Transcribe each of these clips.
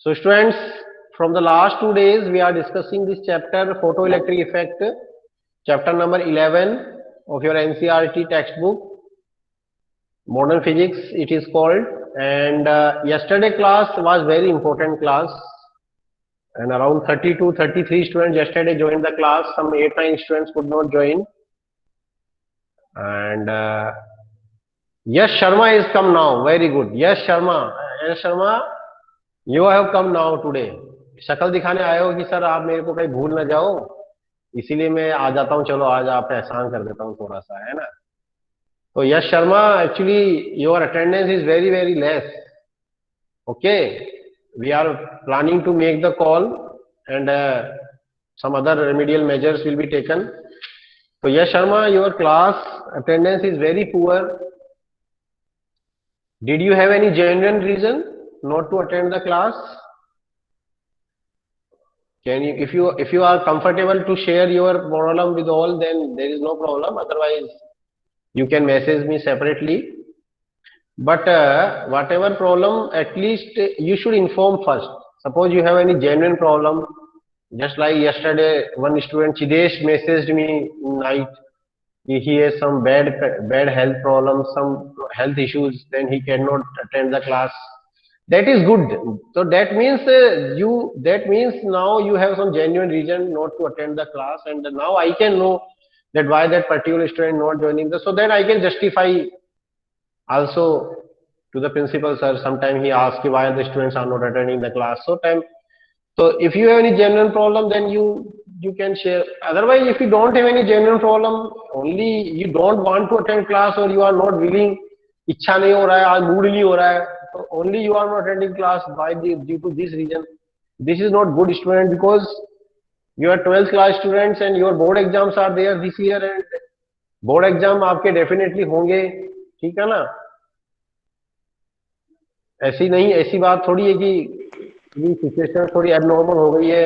So students, from the last 2 days, we are discussing this chapter, photoelectric effect, chapter number 11 of your NCERT textbook, modern physics it is called. And yesterday class was very important class, and around 30 to 33 students yesterday joined the class. Some 8-9 students could not join. And Yash Sharma is come now. Very good. Yash Sharma, you have come now today. शक्ल दिखाने आए हो कि sir आप मेरे को कहीं भूल ना जाओ, इसीलिए मैं आ जाता हूँ. चलो आज आप एहसान कर देता हूँ थोड़ा सा, है ना. तो Yash Sharma, actually your attendance is very very less. Okay, we are planning to make the call and some other remedial measures will be taken. So Yash Sharma, your class attendance is very poor. Did you have any genuine reason not to attend the class? Can you, if you are comfortable to share your problem with all, then there is no problem. Otherwise, you can message me separately. But whatever problem, at least you should inform first. Suppose you have any genuine problem, just like yesterday, one student Chidesh messaged me night. He has some bad health problems, some health issues, then he cannot attend the class. That is good. So that means that means now you have some genuine reason not to attend the class, and now I can know that why that particular student not joining the, so that I can justify also to the principal sir. Sometime he asks why the students are not attending the class. So if you have any genuine problem, then you can share. Otherwise, if you don't have any genuine problem, only you don't want to attend class or you are not willing, इच्छा नहीं हो रहा है, आज mood नहीं हो रहा है, so only you are not attending class by due to this reason. This is not good student, because you are 12th class students and your board exams are there this year, and board exam आपके definitely होंगे, ठीक है ना. ऐसी नहीं, ऐसी बात थोड़ी है कि सिचुएशन थोड़ी एबनॉर्मल हो गई है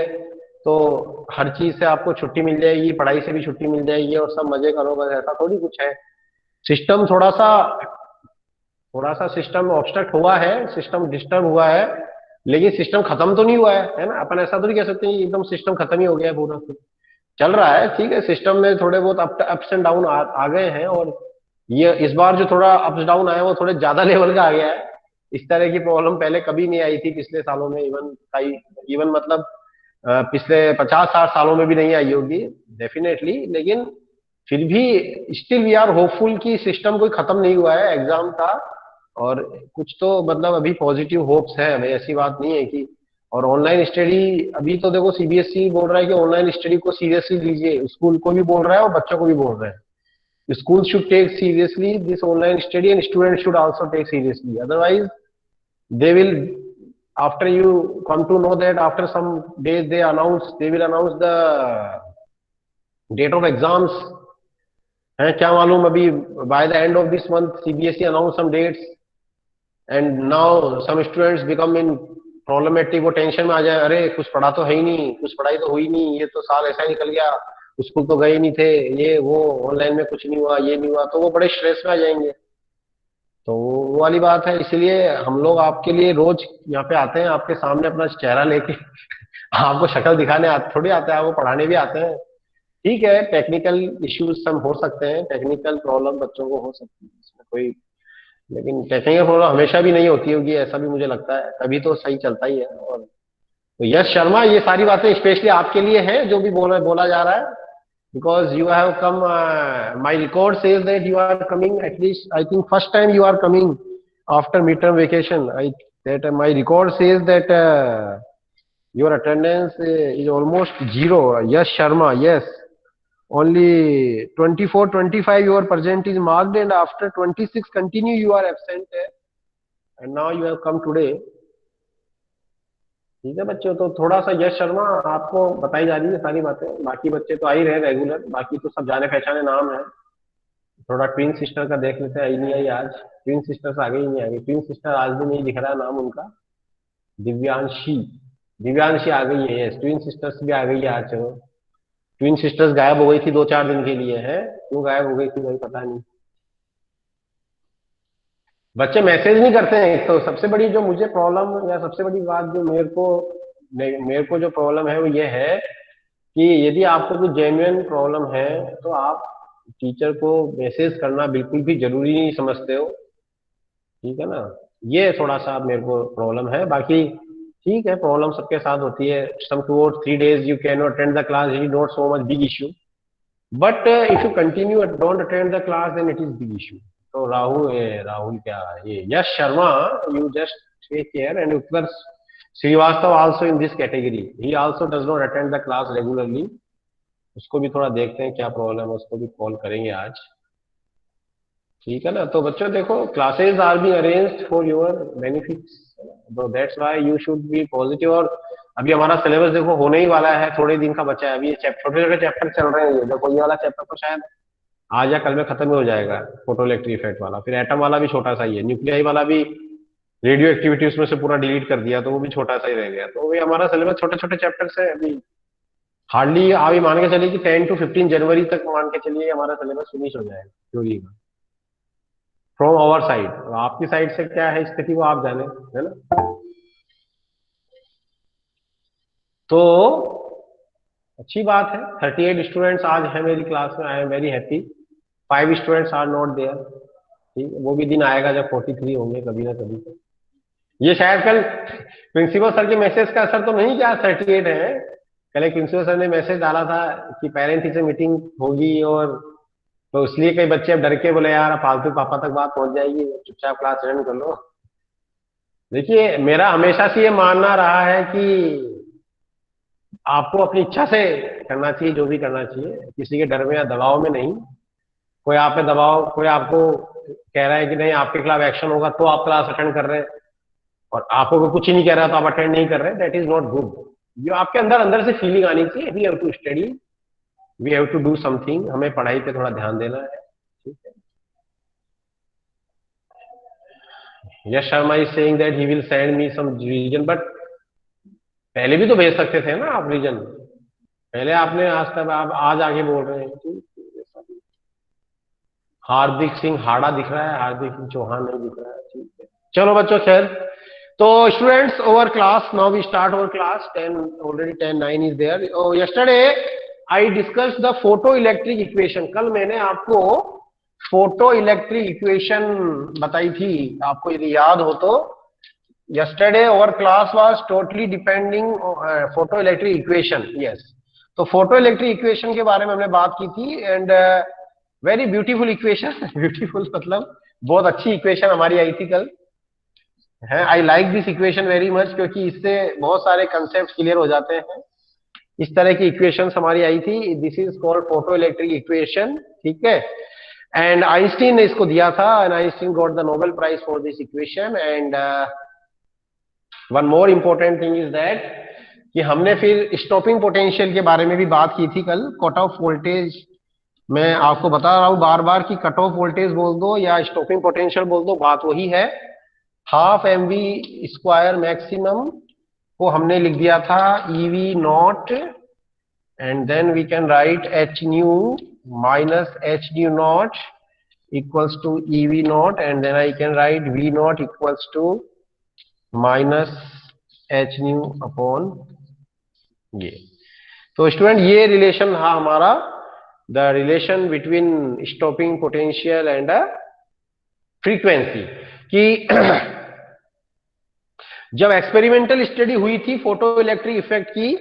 तो हर चीज से आपको छुट्टी मिल जाएगी, पढ़ाई से भी छुट्टी मिल जाएगी और सब मजे करो, बस ऐसा थोड़ी कुछ है. सिस्टम थोड़ा सा सिस्टम ऑब्स्ट्रक्ट हुआ है, सिस्टम डिस्टर्ब हुआ है, लेकिन सिस्टम खत्म तो नहीं हुआ है ना. अपन ऐसा तो नहीं कह सकते एकदम सिस्टम खत्म ही हो गया है, पूरा चल रहा है, ठीक है. सिस्टम में थोड़े बहुत अप्स एंड डाउन आ गए हैं, और ये इस बार जो थोड़ा अप्स डाउन आया वो थोड़े ज्यादा लेवल का आ गया है. इस तरह की प्रॉब्लम पहले कभी नहीं आई थी पिछले सालों में, इवन मतलब पिछले 50-60 सालों में भी नहीं आई होगी डेफिनेटली. लेकिन फिर भी स्टिल वी आर होपफुल कि सिस्टम कोई खत्म नहीं हुआ है एग्जाम का, और कुछ तो मतलब अभी पॉजिटिव होप्स है हमें, ऐसी बात नहीं है कि. और ऑनलाइन स्टडी अभी तो देखो सीबीएसई बोल रहा है कि ऑनलाइन स्टडी को सीरियसली लीजिए, स्कूल को भी बोल रहा है और बच्चों को भी बोल रहे हैं. Schools should take seriously this online study, and students should also take seriously. Otherwise, they will, after you come to know that after some days they will announce the date of exams. है क्या मालूम, अभी by the end of this month CBSE announced some dates, and now some students become in problematic, वो tension में आ जाए, अरे कुछ पढ़ा तो है ही नहीं, कुछ पढ़ाई तो हुई नहीं, ये तो साल ऐसा ही निकल गया, स्कूल तो गए नहीं थे, ये वो ऑनलाइन में कुछ नहीं हुआ, ये नहीं हुआ, तो वो बड़े स्ट्रेस में आ जाएंगे. तो वो वाली बात है. इसलिए हम लोग आपके लिए रोज यहाँ पे आते हैं, आपके सामने अपना चेहरा लेके आपको शक्ल दिखाने थोड़ी आते हैं, वो पढ़ाने भी आते हैं. ठीक है, टेक्निकल इश्यूज सब हो सकते हैं, टेक्निकल प्रॉब्लम बच्चों को हो सकती है, इसमें कोई, लेकिन टेक्निकल प्रॉब्लम हमेशा भी नहीं होती होगी, ऐसा भी मुझे लगता है, तभी तो सही चलता ही है. और तो यश शर्मा, ये सारी बातें स्पेशली आपके लिए है जो भी बोला जा रहा है, because you have come, my record says that you are coming, at least I think first time you are coming after midterm vacation. My record says that your attendance is almost zero. Yes Sharma, yes, only 24-25 your present is marked, and after 26 continue you are absent, and now you have come today. ठीक है बच्चों, तो थोड़ा सा यश शर्मा आपको बताई जा रही है सारी बातें, बाकी बच्चे तो आ ही रहे रेगुलर, बाकी तो सब जाने पहचाने नाम है. थोड़ा ट्विन सिस्टर का देख लेते हैं, आई नहीं आई आज, ट्विन सिस्टर्स आ गई नहीं आ गई, ट्विन सिस्टर आज भी नहीं दिख रहा है नाम उनका. दिव्यांशी आ गई है, ट्विन सिस्टर्स भी आ गई है आज. ट्विन सिस्टर्स गायब हो गई थी 2-4 दिन के लिए, है क्यों गायब हो गई थी भाई, पता नहीं. बच्चे मैसेज नहीं करते हैं। एक तो सबसे बड़ी जो मुझे प्रॉब्लम या सबसे बड़ी बात जो मेरे को जो प्रॉब्लम है वो ये है कि यदि आपको कोई जेन्युइन प्रॉब्लम है तो आप टीचर को मैसेज करना बिल्कुल भी जरूरी नहीं समझते हो। ठीक है ना। ये थोड़ा सा मेरे को प्रॉब्लम है। बाकी ठीक है, प्रॉब्लम सबके साथ होती है। सम 2 or 3 days you cannot attend the class, it is not so much big issue, but if you continue and don't attend the class then it is big issue. तो राहुल क्या, ये यश Sharma, you just take care, and Utkarsh Srivastav also in this category, he also does not attend the class regularly. उसको भी थोड़ा देखते हैं क्या problem है, उसको भी कॉल करेंगे आज। ठीक है ना। तो बच्चों देखो, classes are be arranged for your benefits, तो that's why you should be positive. और अभी हमारा सिलेबस देखो होने ही वाला है, थोड़े दिन का बचा है। अभी ये छोटे छोटे चैप्टर चल रहे हैं। ये देखो, ये वाला चैप्टर तो शायद आज या कल में खत्म ही हो जाएगा, फोटो इलेक्ट्रिक इफेक्ट वाला। फिर एटम वाला भी छोटा सा ही है, न्यूक्लियाई वाला भी रेडियो एक्टिविटी उसमें से पूरा डिलीट कर दिया, तो वो भी छोटा सा ही रह गया। तो ये हमारा सिलेबस छोटे छोटे चैप्टर्स है। अभी हार्डली अभी मान के चलिए कि 10 to 15 जनवरी तक मान के चलिए हमारा सिलेबस फिनिश हो जाएगा थ्योरी का, फ्रॉम आवर साइड। आपकी साइड से क्या है स्थिति वो आप जाने, है ना। तो अच्छी बात है, 38 स्टूडेंट्स आज है मेरी क्लास में, I am very happy. 5 students are not there. ठीक है, वो भी दिन आएगा जब 43 होंगे कभी ना कभी। तो ये शायद कल प्रिंसिपल सर के मैसेज का असर तो नहीं क्या 38 है। कल एक प्रिंसिपल सर ने मैसेज डाला था कि पेरेंट टीचर मीटिंग होगी, और तो इसलिए कई बच्चे अब डर के बोले यार फालतू पापा तक बात पहुंच जाएगी, चुपचाप क्लास अटेंड कर लो। देखिए, मेरा हमेशा से ये मानना रहा है कि आपको अपनी इच्छा से करना चाहिए, जो भी करना चाहिए, किसी के डर में या दबाव में नहीं। कोई आप पे दबाव, कोई आपको कह रहा है कि नहीं आपके खिलाफ एक्शन होगा तो आप क्लास अटेंड कर रहे हैं, और आपको कोई कुछ ही नहीं कह रहा तो आप अटेंड नहीं कर रहे, दैट इज नॉट गुड। जो आपके अंदर अंदर से फीलिंग आनी चाहिए, we have to study, we have to do something, हमें पढ़ाई पे थोड़ा ध्यान देना है। ठीक है। Yash Sharma is saying that he will send me some reason, but पहले भी तो भेज सकते थे ना आप रीजन। पहले आपने आज तक, आप आज आगे बोल रहे हैं। हार्दिक सिंह हाड़ा दिख रहा है, हार्दिक सिंह चौहान नहीं दिख रहा है। ठीक है, चलो बच्चों, खैर। तो students, over class now, we start over class 10 already, 10:09 is there. Yesterday I discuss the photo electric equation. कल मैंने आपको फोटो इलेक्ट्रिक इक्वेशन बताई थी, आपको यदि याद हो तो। Yesterday over class was totally depending photo electric equation, yes. तो फोटो इलेक्ट्रिक इक्वेशन के बारे में हमने बात की थी, and very beautiful equation. Beautiful मतलब बहुत अच्छी इक्वेशन हमारी आई थी कल, है। I like this equation very much, क्योंकि इससे बहुत सारे कंसेप्ट क्लियर हो जाते हैं। इस तरह की इक्वेशंस हमारी आई थी, this is called photo electric equation. ठीक है। एंड आइंस्टीन ने इसको दिया था, and Einstein got the Nobel prize for this equation. And one more important thing is that कि हमने फिर स्टॉपिंग पोटेंशियल के बारे में भी बात की थी कल। कट ऑफ वोल्टेज, मैं आपको बता रहा हूं बार बार कि कट ऑफ वोल्टेज बोल दो या स्टॉपिंग पोटेंशियल बोल दो, बात वही है। Half M V square maximum को हमने लिख दिया था EV nought, and then we can write H nu minus H nu nought equals to EV nought, and then I can write V nought equals to minus H nu upon ये। तो student, ये relation था हमारा, the relation between stopping potential and frequency, कि जब experimental study हुई थी photo electric effect की,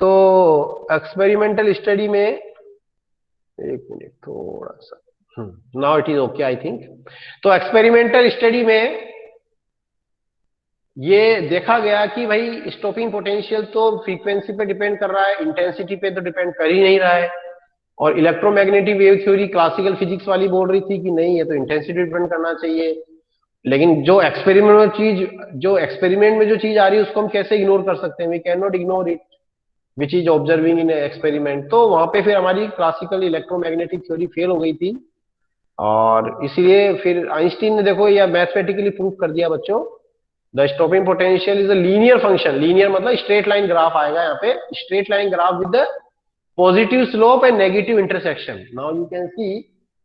तो एक्सपेरिमेंटल स्टडी में, एक मिनट थोड़ा सा, now it is okay I think. तो एक्सपेरिमेंटल स्टडी में ये देखा गया कि भाई स्टॉपिंग पोटेंशियल तो फ्रीक्वेंसी पे डिपेंड कर रहा है, इंटेंसिटी पे तो डिपेंड कर ही नहीं रहा है। और electromagnetic wave theory classical physics वाली बोल रही थी कि नहीं, ये तो इंटेंसिटी डिपेंड करना चाहिए। लेकिन जो एक्सपेरिमेंट में जो चीज आ रही है उसको हम कैसे इग्नोर कर सकते हैं, we can not ignore it which is observing in experiment. तो वहां पे फिर हमारी क्लासिकल इलेक्ट्रोमैग्नेटिक थ्योरी फेल हो गई थी, और इसीलिए फिर आइंस्टीन ने देखो या मैथमेटिकली प्रूव कर दिया बच्चों, the stopping potential is a linear function. Linear मतलब स्ट्रेट लाइन ग्राफ आएगा यहाँ पे, straight line graph with the positive slope and negative intersection. Now you can see,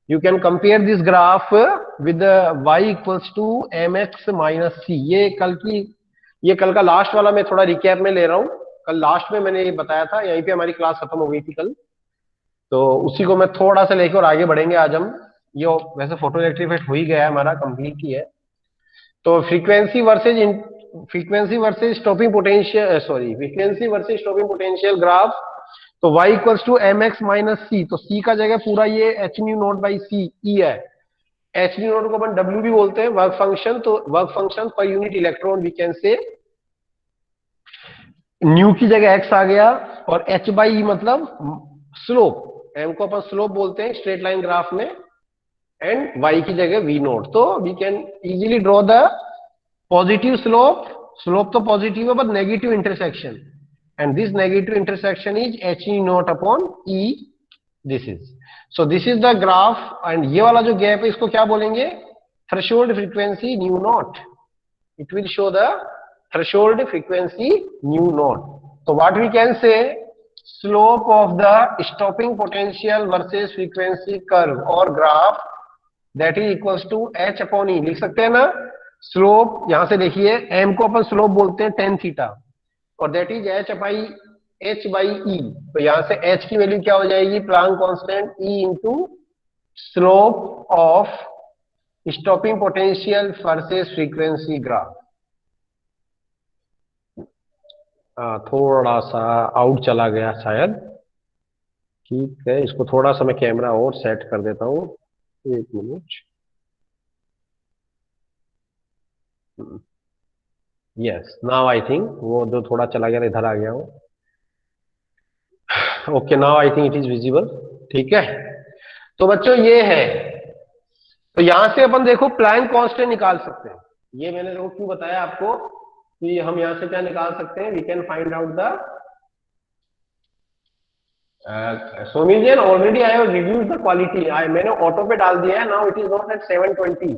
you can compare this graph with y equals to M x minus C. ये कल का last वाला मैं थोड़ा recap में ले रहा हूं। कल लास्ट में मैंने ये बताया था, यहीं पे हमारी क्लास खत्म हो गई थी कल, तो उसी को मैं थोड़ा सा लेकर और आगे बढ़ेंगे आज हम। ये वैसे फोटो इलेक्ट्रिक इफेक्ट हो ही गया है हमारा, कंप्लीट ही है। तो frequency versus stopping potential, sorry, frequency versus stopping potential graph. तो y equals to M x minus c, तो c का जगह पूरा ये h nu naught by c e है। एच न्यू नोट को अपन w भी बोलते हैं, वर्क फंक्शन। तो work function per unit electron we can say nu की जगह x आ गया, और h बाई ई मतलब स्लोप, m को अपन स्लोप बोलते हैं स्ट्रेट लाइन ग्राफ में, एंड y की जगह v नोट। तो we can easily draw the positive slope, slope तो पॉजिटिव है but negative intersection, and this negative intersection is H E nought upon E, this is. So this is the graph, and ये वाला जो gap है इसको क्या बोलेंगे, threshold frequency nu nought. It will show the threshold frequency nu naught. So what we can say, slope of the stopping potential versus frequency curve or graph, that is equals to h upon e। लिख सकते हैं ना, slope यहां से देखिए, m को अपन slope बोलते हैं tan थीटा, और that is h by E. तो यहां से h की वैल्यू क्या हो जाएगी, Planck constant e into slope of stopping potential versus frequency graph. थोड़ा सा आउट चला गया शायद, ठीक है। इसको थोड़ा सा मैं कैमरा और सेट कर देता हूँ, एक minute. Yes, now I think वो जो थोड़ा चला गया इधर आ गया हूँ। Okay, now I think it is visible, ठीक है। तो बच्चों ये है, तो यहां से अपन देखो प्लैंक कांस्टेंट निकाल सकते हैं। ये मैंने देखो क्यों बताया आपको कि हम यहां से क्या निकाल सकते हैं, we can find out the सोमिजन already I have reviewed the quality, मैंने ऑटो पे डाल दिया है। Now it is not at 720।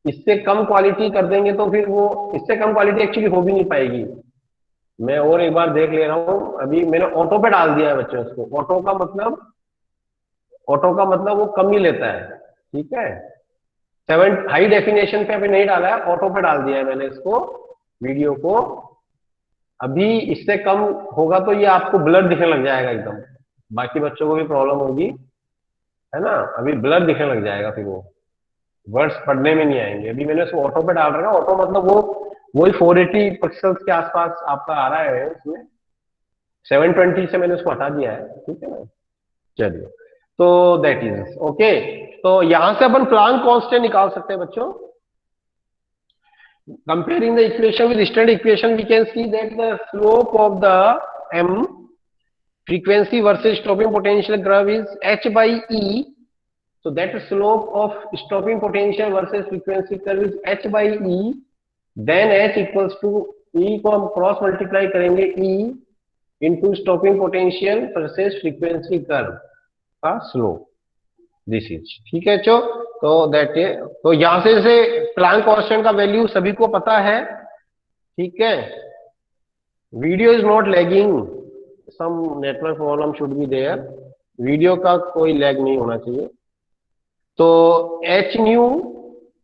इससे कम क्वालिटी कर देंगे तो फिर वो, इससे कम क्वालिटी एक्चुअली हो भी नहीं पाएगी। मैं और एक बार देख ले रहा हूँ, अभी मैंने ऑटो पे डाल दिया है बच्चों इसको। ऑटो का मतलब वो कम ही लेता है, ठीक है। 7 हाई डेफिनेशन पे अभी नहीं डाला है, ऑटो पे डाल दिया है मैंने इसको, वीडियो को। अभी इससे कम होगा तो ये आपको ब्लर दिखने लग जाएगा एकदम, बाकी बच्चों को भी प्रॉब्लम होगी, है ना। अभी ब्लर दिखने लग जाएगा, फिर वो वर्ड्स पढ़ने में नहीं आएंगे। अभी मैंने उसको ऑटो पे डाल रखा, ऑटो मतलब वो वही 480 पिक्सल्स के आसपास आपका आ रहा है उसमें। 720 से मैंने उसको हटा दिया है, ठीक है ना। चलिए, तो दैट इज ओके। तो यहां से अपन प्लांक कांस्टेंट निकाल सकते हैं बच्चों। Comparing the equation with standard equation, we can see that the slope of the m frequency versus stopping potential curve is h by e. So that slope of stopping potential versus frequency curve is h by e. Then h equals to e को हम cross multiply करेंगे e into stopping potential versus frequency curve का slope. This is, ठीक है चो। तो that है, तो यहां से प्लैंक कांस्टेंट का वैल्यू सभी को पता है, ठीक है। Video is not lagging, some network problem should be there, video का कोई लैग नहीं होना चाहिए। तो H nu,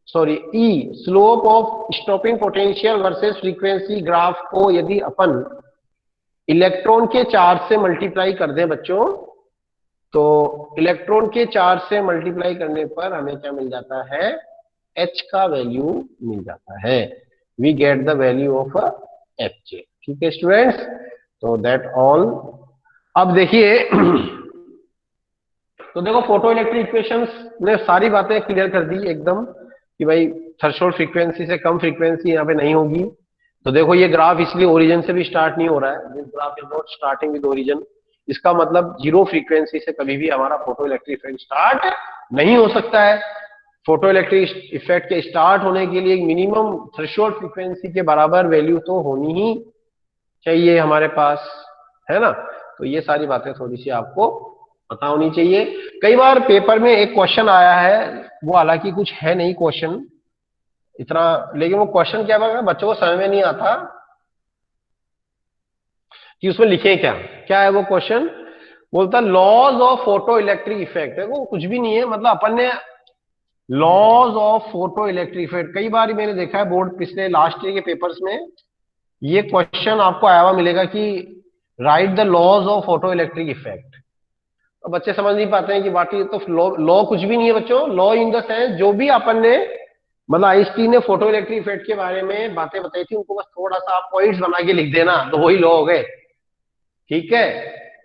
sorry E, slope of stopping potential versus frequency graph को यदि अपन इलेक्ट्रॉन के चार्ज से मल्टीप्लाई कर दें बच्चों, तो इलेक्ट्रॉन के चार्ज से मल्टीप्लाई करने पर हमें क्या मिल जाता है, h का वैल्यू मिल जाता है। We get the value of H, ठीक है स्टूडेंट्स। तो दैट ऑल। अब देखिए तो देखो फोटो इलेक्ट्रिक इक्वेशंस ने सारी बातें क्लियर कर दी एकदम, कि भाई थ्रेशोल्ड फ्रीक्वेंसी से कम फ्रीक्वेंसी यहाँ पे नहीं होगी। तो देखो ये ग्राफ इसलिए ओरिजिन से भी स्टार्ट नहीं हो रहा है, this graph is not starting with origin. इसका मतलब जीरो फ्रीक्वेंसी से कभी भी हमारा फोटो इलेक्ट्रिक इफेक्ट स्टार्ट नहीं हो सकता है। फोटो इलेक्ट्रिक इफेक्ट के स्टार्ट होने के लिए मिनिमम थ्रेशोल्ड फ्रीक्वेंसी के बराबर वैल्यू तो होनी ही चाहिए हमारे पास, है ना। तो ये सारी बातें थोड़ी सी आपको पता होनी चाहिए। कई बार पेपर में एक क्वेश्चन आया है, वो हालांकि कुछ है नहीं क्वेश्चन इतना, लेकिन वो क्वेश्चन क्या है बच्चों को समझ में नहीं आता कि उसमें लिखे क्या क्या है। वो क्वेश्चन बोलता laws of photo electric effect है, वो कुछ भी नहीं है। मतलब अपन ने laws of photo electric effect, कई बार मैंने देखा है बोर्ड पिछले लास्ट ईयर के पेपर्स में ये क्वेश्चन आपको आया हुआ मिलेगा कि write the laws of photo electric effect. तो बच्चे समझ नहीं पाते हैं कि बाकी तो लॉ लॉ कुछ भी नहीं है बच्चों। लॉ इन द सेंस जो भी अपन ने मतलब आइंस्टीन ने फोटो इलेक्ट्रिक इफेक्ट के बारे में बातें बताई थी उनको बस थोड़ा सा आप पॉइंट्स बना के लिख देना तो वही लॉ हो गए। ठीक है,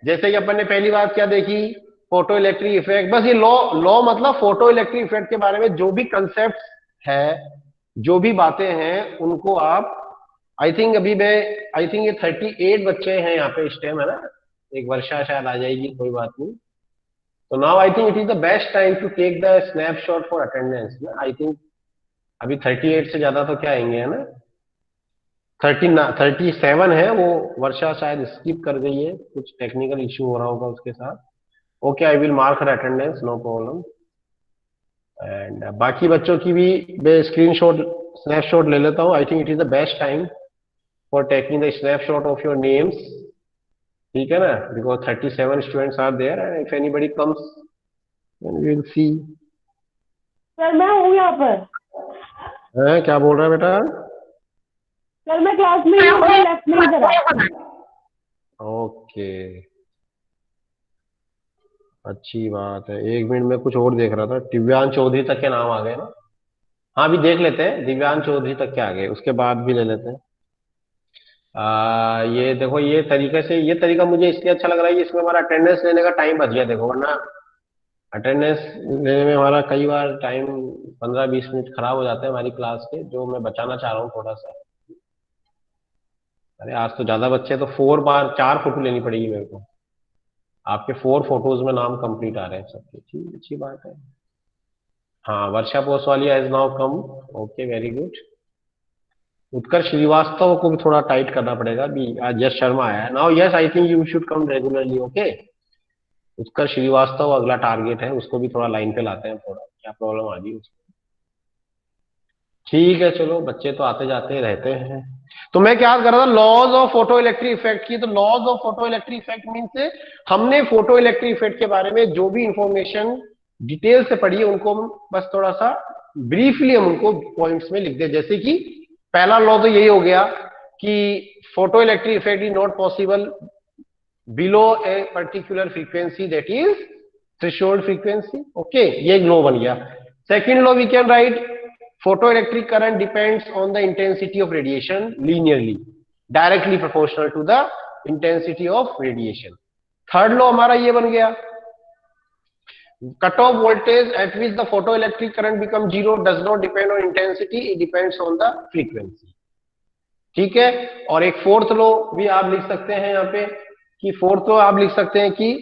जैसे कि अपन ने पहली बात क्या देखी, फोटो इलेक्ट्रिक इफेक्ट, बस ये लॉ, लॉ मतलब फोटो इलेक्ट्रिक इफेक्ट के बारे में जो भी कंसेप्ट है, जो भी बातें हैं उनको आप, आई थिंक अभी मैं, आई थिंक ये 38 बच्चे हैं यहाँ पे इस टाइम, है ना, एक वर्षा शायद आ जाएगी, कोई बात नहीं। तो now I think it is the best time to take the snapshot for attendance ना। आई थिंक अभी 38 से ज्यादा तो क्या आएंगे, है ना, 37 है, वो वर्षा शायद स्किप कर गई है, कुछ टेक्निकल इश्यू हो रहा होगा उसके साथ। Okay, I will mark her attendance, no problem. And बाकी बच्चों की भी मैं स्क्रीनशॉट स्नैपशॉट ले लेता हूँ। I think it is the best time for taking the snapshot of your names. ठीक है ना, because 37 students are there and if anybody comes we will see. Sir मैं हूँ यहाँ पर। है, क्या बोल रहा है बेटा? सर मैं क्लास में ही हूँ, मैंने लेफ्ट नहीं करा। ओके, अच्छी बात है। एक मिनट में कुछ और देख रहा था, दिव्यांश चौधरी तक के नाम आ गए ना। हाँ, अभी देख लेते हैं दिव्यांश चौधरी तक के आ गए, उसके बाद भी ले लेते हैं। ये देखो, ये तरीके से, ये तरीका मुझे इसलिए अच्छा लग रहा है कि इसमें हमारा अटेंडेंस लेने का टाइम बच गया। देखो, वरना अटेंडेंस लेने में हमारा कई बार टाइम 15-20 मिनट खराब हो जाते हैं हमारी क्लास के, जो मैं बचाना चाह रहा हूँ थोड़ा सा। अरे आज तो ज्यादा बच्चे हैं, तो 4 फोटो लेनी पड़ेगी मेरे को। आपके 4 फोटोज में नाम कंप्लीट आ रहे हैं सबके, ठीक, अच्छी बात है। हाँ, Varsha Poswalia is now come. Okay, very good. Utkarsh Srivastava को भी थोड़ा टाइट करना पड़ेगा भी, आज यश शर्मा आया है now. Yes, I think you should come regularly. Okay, Utkarsh Srivastava अगला टारगेट है, उसको भी थोड़ा लाइन पे लाते हैं, थोड़ा क्या प्रॉब्लम आ गई उसको। ठीक है, चलो, बच्चे तो आते जाते रहते हैं। तो मैं क्या कर रहा था, laws of photo electric effect की। तो laws of photo electric effect mean हमने फोटो इलेक्ट्रिक इफेक्ट के बारे में जो भी इंफॉर्मेशन डिटेल से पढ़ी है उनको हम बस थोड़ा सा ब्रीफली हम उनको पॉइंट्स में लिख दे। जैसे कि पहला लॉ तो यही हो गया कि photo electric effect is not possible below a particular frequency, that is threshold frequency. Okay, ये एक लॉ बन गया। Second law we can write photoelectric current depends on the intensity of radiation linearly, directly proportional to the intensity of radiation. Third law हमारा ये बन गया, cut off voltage at which the photoelectric current become zero does not depend on intensity, it depends on the frequency. ठीक है, और एक fourth law भी आप लिख सकते हैं यहाँ पे, कि फोर्थ लॉ आप लिख सकते हैं कि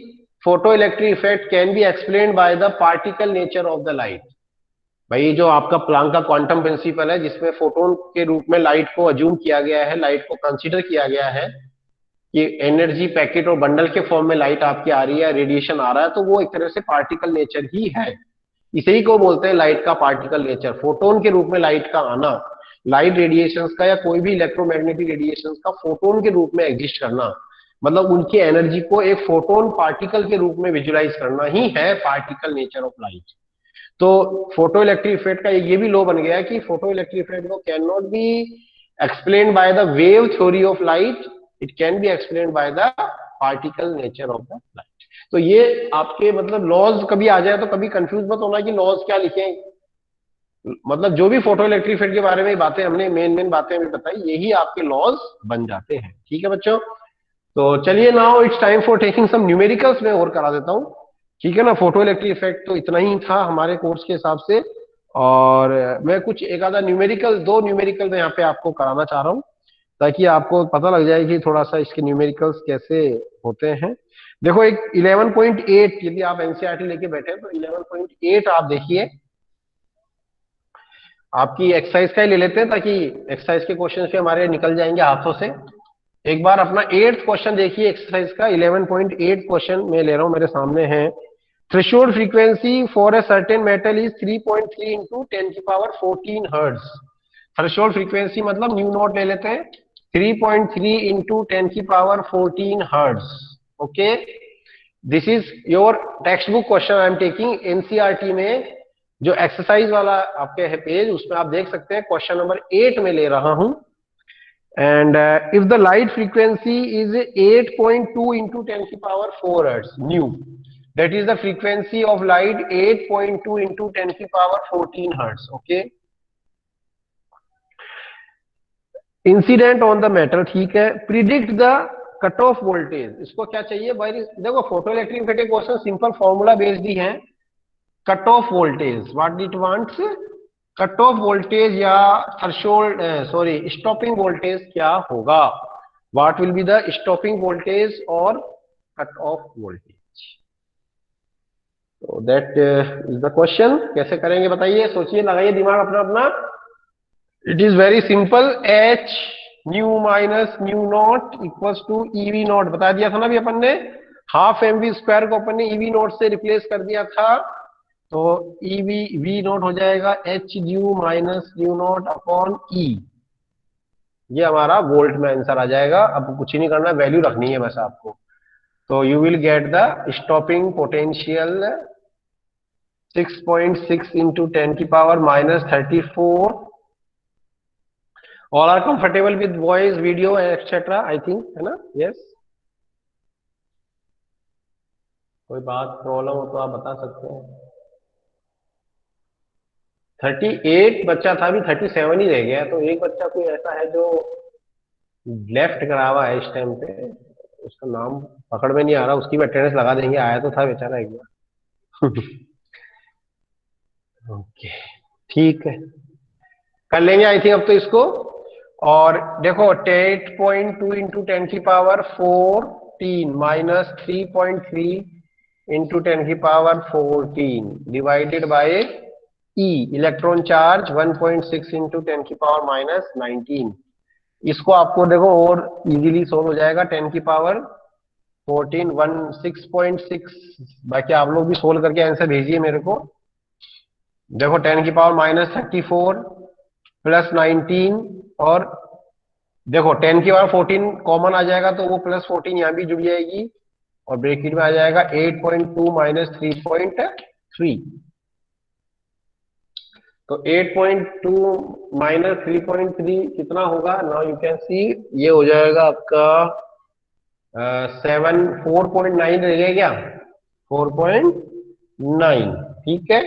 photo electric effect can be explained by the particle nature of the light. भाई, जो आपका प्लांक का क्वांटम प्रिंसिपल है, जिसमें फोटोन के रूप में लाइट को अज्यूम किया गया है, लाइट को कंसीडर किया गया है कि एनर्जी पैकेट और बंडल के फॉर्म में लाइट आपकी आ रही है, रेडिएशन आ रहा है, तो वो एक तरह से पार्टिकल नेचर ही है। इसे ही को बोलते हैं लाइट का पार्टिकल नेचर। फोटोन के रूप में लाइट का आना, लाइट रेडिएशंस का या कोई भी इलेक्ट्रोमैग्नेटिक रेडिएशंस का फोटोन के रूप में एग्जिस्ट करना, मतलब उनकी एनर्जी को एक फोटोन पार्टिकल के रूप में विजुलाइज करना ही है पार्टिकल नेचर ऑफ लाइट। तो फोटो इलेक्ट्रिक इफेक्ट का ये भी लॉ बन गया कि फोटो इलेक्ट्रिक इफेक्ट को can not be explained by the wave theory of light, it can be explained by the particle nature of the light. तो ये आपके मतलब लॉज कभी आ जाए तो कभी कंफ्यूज मत होना कि लॉज क्या लिखें। मतलब जो भी फोटो इलेक्ट्रिक इफेक्ट के बारे में बातें हमने मेन बातें हमें बताई, यही आपके लॉज बन जाते हैं। ठीक है बच्चों, तो चलिए now it's time for taking some numericals में और करा देता हूँ। ठीक है ना, फोटो इलेक्ट्रिक इफेक्ट तो इतना ही था हमारे कोर्स के हिसाब से, और मैं कुछ एक आधा न्यूमेरिकल, 2 न्यूमेरिकल में यहाँ पे आपको कराना चाह रहा हूँ, ताकि आपको पता लग जाए कि थोड़ा सा इसके न्यूमेरिकल्स कैसे होते हैं। देखो, एक 11.8, यदि आप एनसीईआरटी लेके बैठे हैं तो 11.8 आप देखिए, आपकी एक्सरसाइज का ही ले लेते हैं ताकि एक्सरसाइज के क्वेश्चन भी हमारे निकल जाएंगे हाथों से। एक बार अपना 8th क्वेश्चन देखिए एक्सरसाइज का, 11.8 क्वेश्चन मैं ले रहा हूं, मेरे सामने है। Threshold frequency for a certain metal is 3.3 into 10⁻14 hertz. Threshold frequency मतलब न्यू नॉट ले लेते हैं, 3.3 into 10⁻14 hertz. Okay, this is your text book question I am taking NCERT में। जो एक्सरसाइज वाला आपके है पेज, उसमें आप देख सकते हैं क्वेश्चन नंबर 8 में ले रहा हूं। And if the light frequency is 8.2 into 10 की power 4 hertz new, that is the frequency of light 8.2 into 10 की power 14 hertz. Okay, incident on the matter, ठीक है। Predict the cut off voltage, इसको क्या चाहिए भाई? देखो photo electric effect question simple formula based ही है। Cut off voltage, what it wants, cut off voltage या थ्रेशोल्ड, सॉरी स्टॉपिंग वोल्टेज क्या होगा? What will be the stopping voltage और कट ऑफ वोल्टेज? तो दैट इज द क्वेश्चन। कैसे करेंगे बताइए, सोचिए, लगाइए दिमाग अपना अपना। It is very simple, H nu minus nu nought equals to EV nought, बता दिया था ना अभी अपन ने। हाफ एम वी स्क्वायर को अपन ने ईवी नॉट से रिप्लेस कर दिया था, तो ईवी वी नॉट हो जाएगा h nu minus nu naught upon e. ये हमारा वोल्ट में आंसर आ जाएगा। अब कुछ ही नहीं करना, वैल्यू रखनी है बस आपको। तो you will get the stopping potential 6.6 into 10 की power minus 34। All are comfortable with voice video etcetera, I think, है ना? यस, कोई बात प्रॉब्लम हो तो आप बता सकते हैं। 38 बच्चा था, अभी 37 ही रह गया, तो एक बच्चा कोई ऐसा है जो लेफ्ट करा हुआ है इस टाइम पे, उसका नाम पकड़ में नहीं आ रहा, उसकी भी अटेंडेंस लगा देंगे। आया तो था बेचारा एक बार। ओके, ठीक है, कर लेंगे आई थिंक अब तो इसको। और देखो 8.2 इंटू 10 की पावर 14 माइनस 3.3 इंटू 10 की power 14 divided by E, electron charge 1.6 into 10 की पावर माइनस 19। इसको आपको देखो और इजीली सोल्व हो जाएगा। 10 की पावर 14 6.6, बाकी आप लोग भी सोल्व करके आंसर भेजिए मेरे को। देखो 10 की पावर माइनस 34 प्लस 19, और देखो 10 की पावर 14 कॉमन आ जाएगा, तो वो प्लस 14 यहां भी जुड़ जाएगी, और ब्रैकेट में आ जाएगा 8.2 माइनस 3.3। तो 8.2 माइनस 3.3 कितना होगा? नाउ यू कैन सी, ये हो जाएगा आपका 4.9 रह गया क्या? 4.9, ठीक है,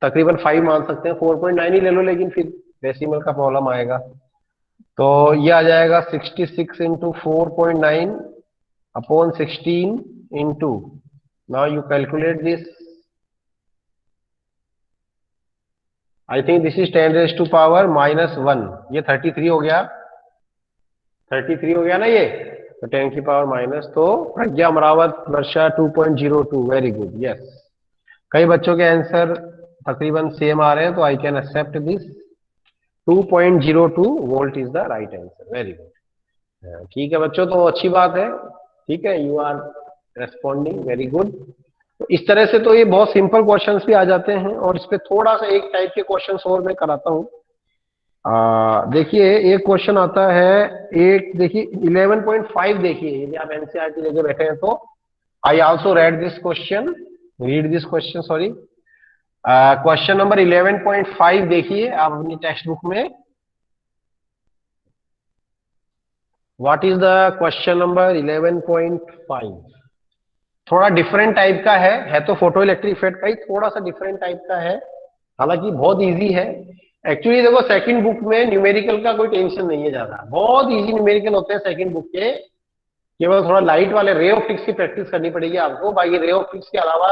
तकरीबन 5 मान सकते हैं, 4.9 ही ले लो, लेकिन फिर डेसिमल का प्रॉब्लम आएगा। तो ये आ जाएगा 66 into 4.9 upon 16 into, now you calculate this, I think this is 10 raise to power minus 1, ये 33 हो गया, 33 हो गया ना ये, तो 10 की पावर माइनस, तो प्रज्ञा अमरावत वर्षा 2.02, वेरी गुड, यस। कई बच्चों के आंसर तकरीबन सेम आ रहे हैं, तो I can accept this. 2.02 volt is the right answer, very good. ठीक है बच्चों, तो अच्छी बात है, ठीक है, you are responding very good. तो इस तरह से तो ये बहुत सिंपल क्वेश्चंस भी आ जाते हैं, और इस पे थोड़ा सा एक टाइप के क्वेश्चंस और मैं कराता हूँ। देखिए एक क्वेश्चन आता है, एक देखिए 11.5, देखिए यदि आप एनसीईआरटी लेके बैठे हैं तो I also read this question, sorry, question number 11.5 देखिए आप अपनी टेक्स्ट बुक में। What is the question number 11.5? थोड़ा डिफरेंट टाइप का है तो फोटो इलेक्ट्रिक इफेक्ट का ही थोड़ा सा डिफरेंट टाइप का है, हालांकि बहुत इजी है। एक्चुअली देखो सेकंड बुक में न्यूमेरिकल का कोई टेंशन नहीं है ज्यादा, बहुत इजी न्यूमेरिकल होते हैं सेकंड बुक के। केवल थोड़ा लाइट वाले रे ऑप्टिक्स की प्रैक्टिस करनी पड़ेगी आपको, बाकी रे ऑप्टिक्स के अलावा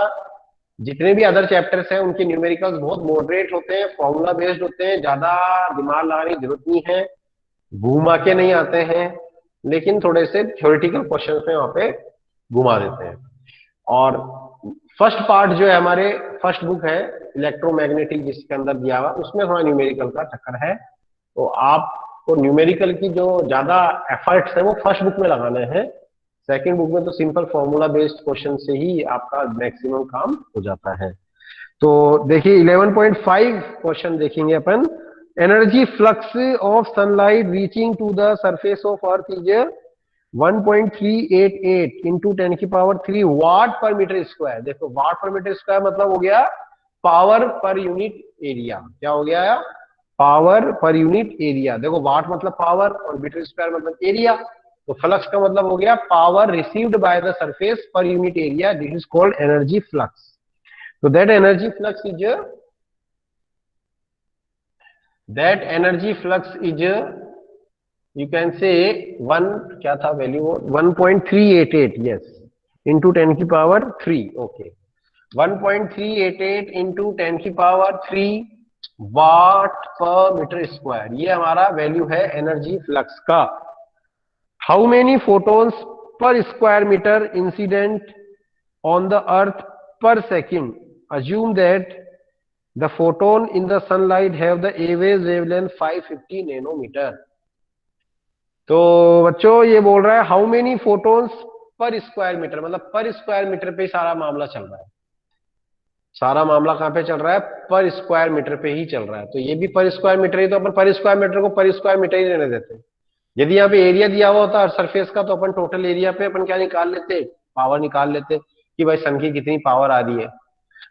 जितने भी अदर चैप्टर्स हैं उनके न्यूमेरिकल्स बहुत मॉडरेट होते हैं, फॉर्मूला बेस्ड होते हैं, ज्यादा दिमाग लगाने की जरूरत नहीं है, घुमा के नहीं आते हैं, लेकिन थोड़े से थ्योरेटिकल क्वेश्चन में वहां पे घुमा देते हैं। और फर्स्ट पार्ट जो है हमारे फर्स्ट बुक है इलेक्ट्रोमैग्नेटिक, जिसके अंदर दिया हुआ, उसमें थोड़ा न्यूमेरिकल का चक्कर है, तो आपको न्यूमेरिकल की जो ज्यादा एफर्ट्स है वो फर्स्ट बुक में लगाने हैं। सेकंड बुक में तो सिंपल फॉर्मूला बेस्ड क्वेश्चन से ही आपका मैक्सिमम काम हो जाता है। तो देखिए 11.5 क्वेश्चन देखेंगे अपन। Energy flux of sunlight reaching to the surface of Earth is 1.388 into 10 की पावर 3 वाट पर मीटर स्क्वायर। देखो वाट पर मीटर स्क्वायर मतलब हो गया पावर पर यूनिट एरिया। क्या हो गया? पावर पर यूनिट एरिया। देखो वाट मतलब पावर और मीटर स्क्वायर मतलब एरिया, तो फ्लक्स का मतलब हो गया power received by the surface per unit area, this is called energy flux. तो that energy flux is you can say one, क्या था value? 1.388, yes, into 10⁻³ okay, 1.388 into 10⁻³ watt per metre square, ये हमारा value है energy flux का। How many photons per square metre incident on the Earth per second, assume that the photon in the sunlight have the average wavelength 550 nanometre. तो बच्चों ये बोल रहा है how many photons per square metre, मतलब per square metre पे सारा मामला चल रहा है। सारा मामला कहां पे चल रहा है? पर स्क्वायर मीटर पे ही चल रहा है। तो ये भी पर स्क्वायर मीटर ही, तो अपन पर स्क्वायर मीटर को पर स्क्वायर मीटर ही रहने देते हैं। यदि यहाँ पे एरिया दिया हुआ होता सरफेस का, तो अपन टोटल एरिया पे अपन क्या निकाल लेते? पावर निकाल लेते कि भाई सन की कितनी पावर आ रही है।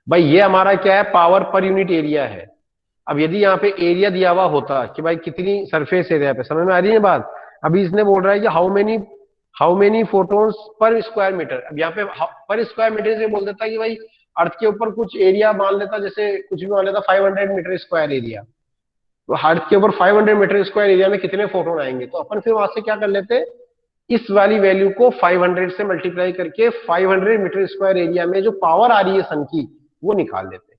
भाई ये हमारा क्या है? पावर पर यूनिट एरिया है। अब यदि यहाँ पे एरिया दिया हुआ होता कि भाई कितनी सरफेस एरिया पे, समझ में आ रही है बात? अभी इसने बोल रहा है कि how many photons per square metre. अब यहाँ पे पर स्क्वायर मीटर से बोल देता कि भाई अर्थ के ऊपर कुछ एरिया मान लेता, जैसे कुछ भी मान लेता 500 मीटर स्क्वायर एरिया, तो अर्थ के ऊपर 500 मीटर स्क्वायर एरिया में कितने फोटोन आएंगे। तो अपन फिर वहां से क्या कर लेते, इस वाली वैल्यू को 500 से मल्टीप्लाई करके 500 मीटर स्क्वायर एरिया में जो पावर आ रही है सन की, वो निकाल लेते।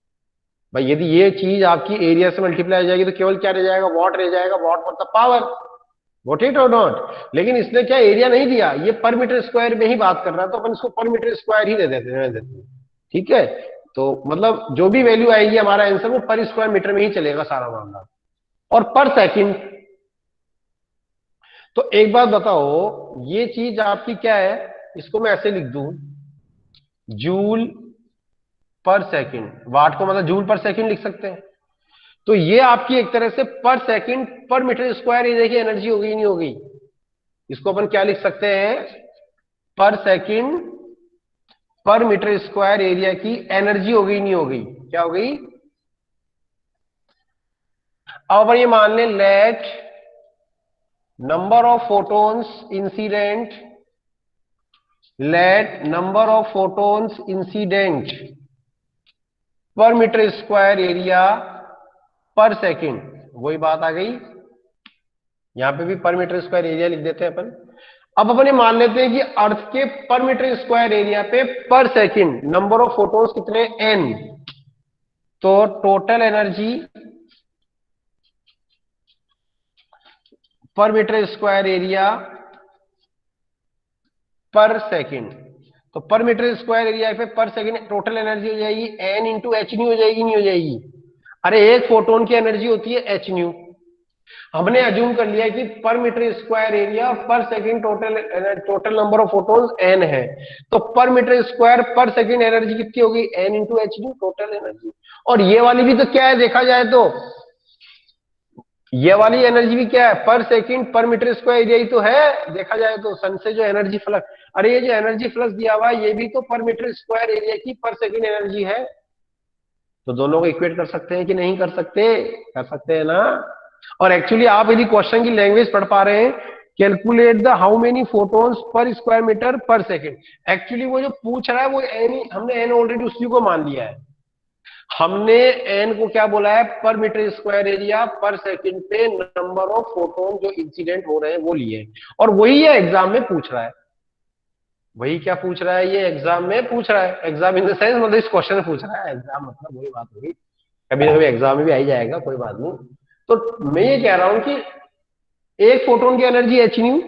भाई यदि ये चीज आपकी एरिया से मल्टीप्लाई हो जाएगी तो केवल क्या रह जाएगा? वॉट रह जाएगा। वॉट मतलब पावर, वॉट इट और नॉट। लेकिन इसने क्या एरिया नहीं दिया, ये पर मीटर स्क्वायर में ही बात कर रहा है, तो अपन इसको पर मीटर स्क्वायर ही दे देते हैं। ठीक है, तो मतलब जो भी वैल्यू आएगी हमारा आंसर वो पर स्क्वायर मीटर में ही चलेगा सारा मामला। और पर सेकंड, तो एक बात बताओ, ये चीज आपकी क्या है? इसको मैं ऐसे लिख दूं, जूल पर सेकंड। वाट को मतलब जूल पर सेकंड लिख सकते हैं। तो ये आपकी एक तरह से पर सेकंड पर मीटर स्क्वायर एरिया की एनर्जी हो गई, नहीं हो गई? इसको अपन क्या लिख सकते हैं? पर सेकंड पर मीटर स्क्वायर एरिया की एनर्जी हो गई, नहीं हो गई? क्या हो गई? अब अपन ये मान लें, let number of photons incident, let number of photons incident पर metre square area per second. वही बात आ गई, यहां पे भी पर मीटर स्क्वायर एरिया लिख देते हैं अपन। अब अपन ये मान लेते हैं कि अर्थ के पर मीटर स्क्वायर एरिया पे पर सेकंड नंबर ऑफ फोटोन्स कितने? एन। तो टोटल एनर्जी पर metre square area per second, तो पर मीटर स्क्वायर एरिया पे पर सेकंड टोटल एनर्जी हो जाएगी एन इंटू एच न्यू हो जाएगी, नहीं हो जाएगी? अरे एक फोटोन की एनर्जी होती है एच न्यू। हमने अज्यूम कर लिया कि per metre square area per second total number of photons N है, तो per metre square per second energy कितनी होगी? N into H nu total energy. और ये वाली भी तो क्या है देखा जाए तो, ये वाली एनर्जी भी क्या है? पर सेकंड पर मीटर स्क्वायर एरिया ही तो है देखा जाए तो, सन से जो एनर्जी फ्लक्स, अरे ये जो एनर्जी फ्लक्स दिया हुआ है ये भी तो पर मीटर स्क्वायर एरिया की पर सेकंड एनर्जी है। तो दोनों को इक्वेट कर सकते हैं कि नहीं कर सकते? कर सकते हैं ना। और एक्चुअली आप यदि क्वेश्चन की लैंग्वेज पढ़ पा रहे हैं, calculate the how many photons per square metre पर सेकंड, एक्चुअली वो जो पूछ रहा है वो एन, हमने एन ऑलरेडी उसी को मान लिया है। हमने एन को क्या बोला है? पर metre square area per second पे नंबर ऑफ फोटोन जो इंसिडेंट हो रहे हैं वो लिए, और वही ये एग्जाम में पूछ रहा है। वही क्या पूछ रहा है? ये एग्जाम में पूछ रहा है। एग्जाम इन द सेंस मतलब इस क्वेश्चन में पूछ रहा है, एग्जाम मतलब वही बात होगी, कभी ना कभी एग्जाम में भी आ ही जाएगा, कोई बात नहीं। तो मैं ये कह रहा हूं कि एक फोटोन की एनर्जी एच न्यू,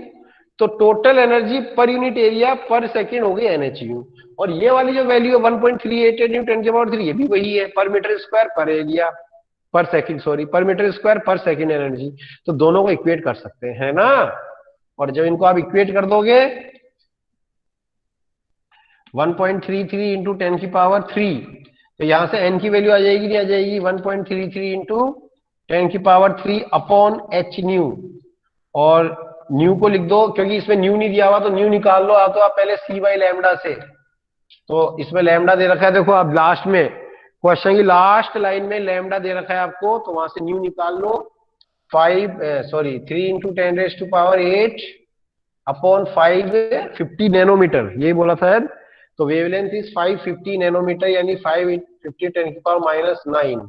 तो टोटल एनर्जी पर यूनिट एरिया पर सेकंड हो गई एन एच यू। और ये वाली जो वैल्यू है 1.388 न्यू 10⁻³ ये भी वही है, पर मीटर स्क्वायर पर एरिया पर सेकंड, सॉरी पर metre square per second energy. तो दोनों को इक्वेट कर सकते हैं ना। और जब इनको आप इक्वेट कर दोगे 1.33 इंटू 10⁻³, तो यहां से एन की वैल्यू आ जाएगी, नहीं आ जाएगी? 1.33 इंटू 10⁻³ अपॉन एच न्यू। और न्यू को लिख दो, क्योंकि इसमें न्यू नहीं दिया हुआ तो न्यू निकाल लो, तो आप पहले सी बाई लैम्डा से। तो इसमें लैम्डा दे रखा है, देखो आप लास्ट में क्वेश्चन की लास्ट लाइन में लैम्डा दे रखा है आपको, तो वहां से न्यू निकाल लो। 3 × 10⁻⁸ अपॉन 550 नैनोमीटर, यही बोला था यार। तो वेवलेंथ इज 550 नैनोमीटर, यानी 550 10⁻⁹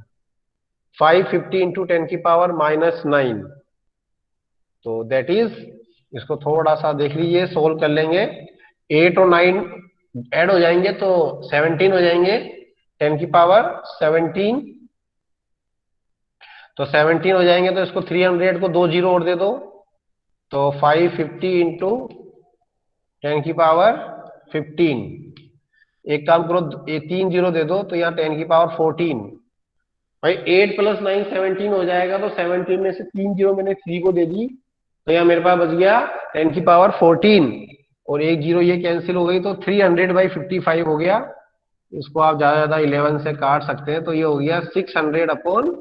550 इंटू 10⁻⁹। तो दैट इज, इसको थोड़ा सा देख लीजिए, सोल्व कर लेंगे। 8 और 9 ऐड हो जाएंगे तो 17 हो जाएंगे, 10⁻17। तो 17 हो जाएंगे, तो इसको 300 को 2 जीरो और दे दो, तो 550 इंटू 10⁻15। एक काम करो, ये 3 जीरो दे दो, तो यहाँ 10⁻14। भाई 8 + 9 17 हो जाएगा, तो 17 में से 3 जीरो मैंने 3 को दे दी, तो यहाँ मेरे पास बच गया 10⁻14, और एक जीरो ये कैंसिल हो गई, तो 300/55 हो गया। इसको आप ज्यादा ज्यादा 11 से काट सकते हैं, तो ये हो गया 600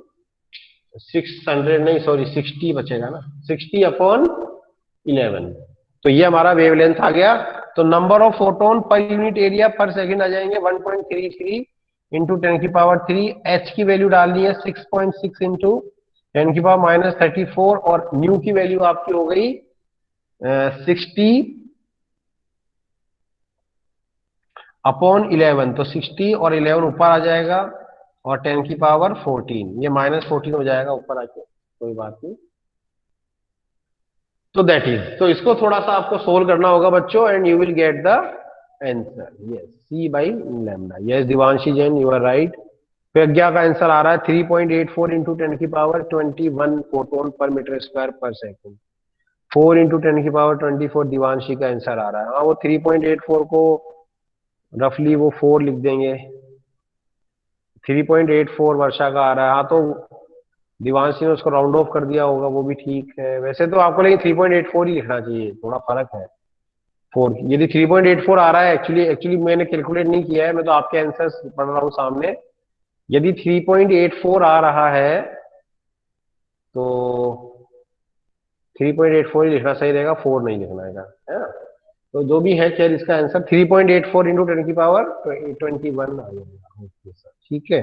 नहीं, सॉरी 60 बचेगा ना, 60/11। तो ये हमारा वेवलेंथ आ गया। तो नंबर ऑफ फोटोन पर यूनिट एरिया पर सेकंड आ जाएंगे 1.33 इंटू 10⁻3। एच की वैल्यू डालनी है 6.6 इंटू 10⁻−34, और न्यू की वैल्यू आपकी हो गई 60/11। तो 60 और 11 ऊपर आ जाएगा, और 10⁻14, ये -14 हो जाएगा ऊपर आके, कोई बात नहीं। तो दैट इज, तो इसको थोड़ा सा आपको सोल्व करना होगा बच्चों, and you will get the answer. Yes, C/λ। Yes Divanshi Jain, you are right. Pragya का आंसर आ रहा है 3.84 into 10⁻21 photon per metre square per second. 4 into 10⁻24 Divanshi का आंसर आ रहा है। हाँ, वो 3.84 को रफली वो 4 लिख देंगे। 3.84 वर्षा का आ रहा है। हाँ, तो दिवांशी ने उसको राउंड ऑफ कर दिया होगा, वो भी ठीक है वैसे तो। आपको लेकिन 3.84 ही लिखना चाहिए, थोड़ा फर्क है 4। यदि 3.84 आ रहा है, एक्चुअली एक्चुअली मैंने कैलकुलेट नहीं किया है, मैं तो आपके आंसर पढ़ रहा हूँ सामने। यदि 3.84 आ रहा है तो 3.84 ही लिखना सही रहेगा, 4 नहीं लिखना है ना। तो जो भी है, खैर इसका आंसर 3.84 इंटू 10⁻21 आ जाएगा। ओके सर, ठीक है।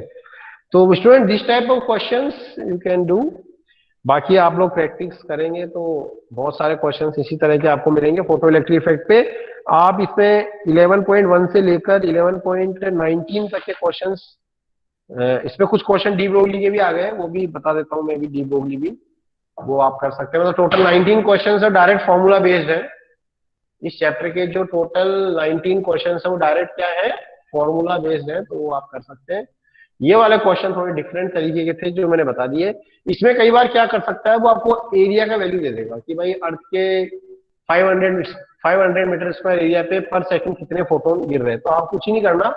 तो student, this type of questions you can do. बाकी आप लोग प्रैक्टिस करेंगे तो बहुत सारे क्वेश्चंस इसी तरह के आपको मिलेंगे फोटो इलेक्ट्रिक इफेक्ट पे। आप इसमें 11.1 से लेकर 11.19 तक के क्वेश्चंस, इसमें कुछ क्वेश्चन डी ब्रोगली के भी आ गए हैं, वो भी बता देता हूँ मैं भी, डी ब्रोगली भी वो आप कर सकते हैं। मतलब टोटल 19 क्वेश्चन है, डायरेक्ट फॉर्मूला बेस्ड है। इस चैप्टर के जो टोटल 19 क्वेश्चन है वो डायरेक्ट क्या है, फॉर्मूला बेस्ड है, तो वो आप कर सकते हैं। ये वाले क्वेश्चन थोड़े डिफरेंट तरीके के थे जो मैंने बता दिए। इसमें कई बार क्या कर सकता है, वो आपको एरिया का वैल्यू दे देगा कि भाई अर्थ के 500 मीटर स्क्वायर एरिया पे पर सेकंड कितने फोटोन गिर रहे हैं। तो आप कुछ ही नहीं करना,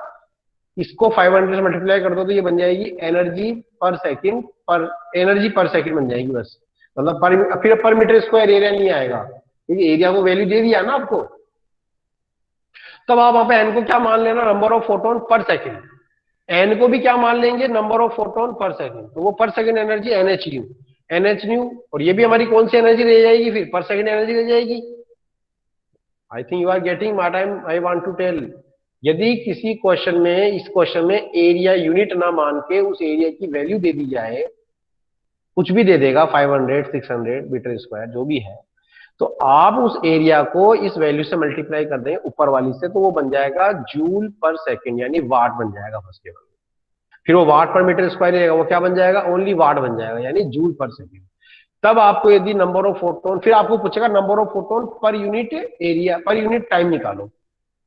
इसको 500 से मल्टीप्लाई कर दो, तो ये बन जाएगी एनर्जी पर सेकंड, पर एनर्जी पर सेकंड बन जाएगी बस। मतलब फिर पर मीटर स्क्वायर एरिया नहीं आएगा, क्योंकि एरिया को वैल्यू दे दिया ना आपको। तब आप वहां पे एन को क्या मान लेना, नंबर ऑफ फोटोन पर सेकंड। एन को भी क्या मान लेंगे, नंबर ऑफ फोटोन पर सेकंड। तो वो पर सेकंड एनर्जी NH न्यू, और ये भी हमारी कौन सी एनर्जी रह जाएगी, फिर पर सेकंड एनर्जी रह जाएगी। I think you are getting what I want to tell. यदि किसी क्वेश्चन में, इस क्वेश्चन में एरिया यूनिट ना मान के उस एरिया की वैल्यू दे दी जाए, कुछ भी दे देगा 500 600 मीटर स्क्वायर जो भी है, तो आप उस एरिया को इस वैल्यू से मल्टीप्लाई कर दें ऊपर वाली से, तो वो बन जाएगा जूल पर सेकंड, यानी वाट बन जाएगा फर्स्ट केवल। फिर वो वाट पर मीटर स्क्वायर रहेगा, वो क्या बन जाएगा, ओनली वाट बन जाएगा, यानी जूल पर सेकंड। तब आपको यदि नंबर ऑफ फोटोन, फिर आपको पूछेगा नंबर ऑफ फोटोन पर unit area, per unit time निकालो।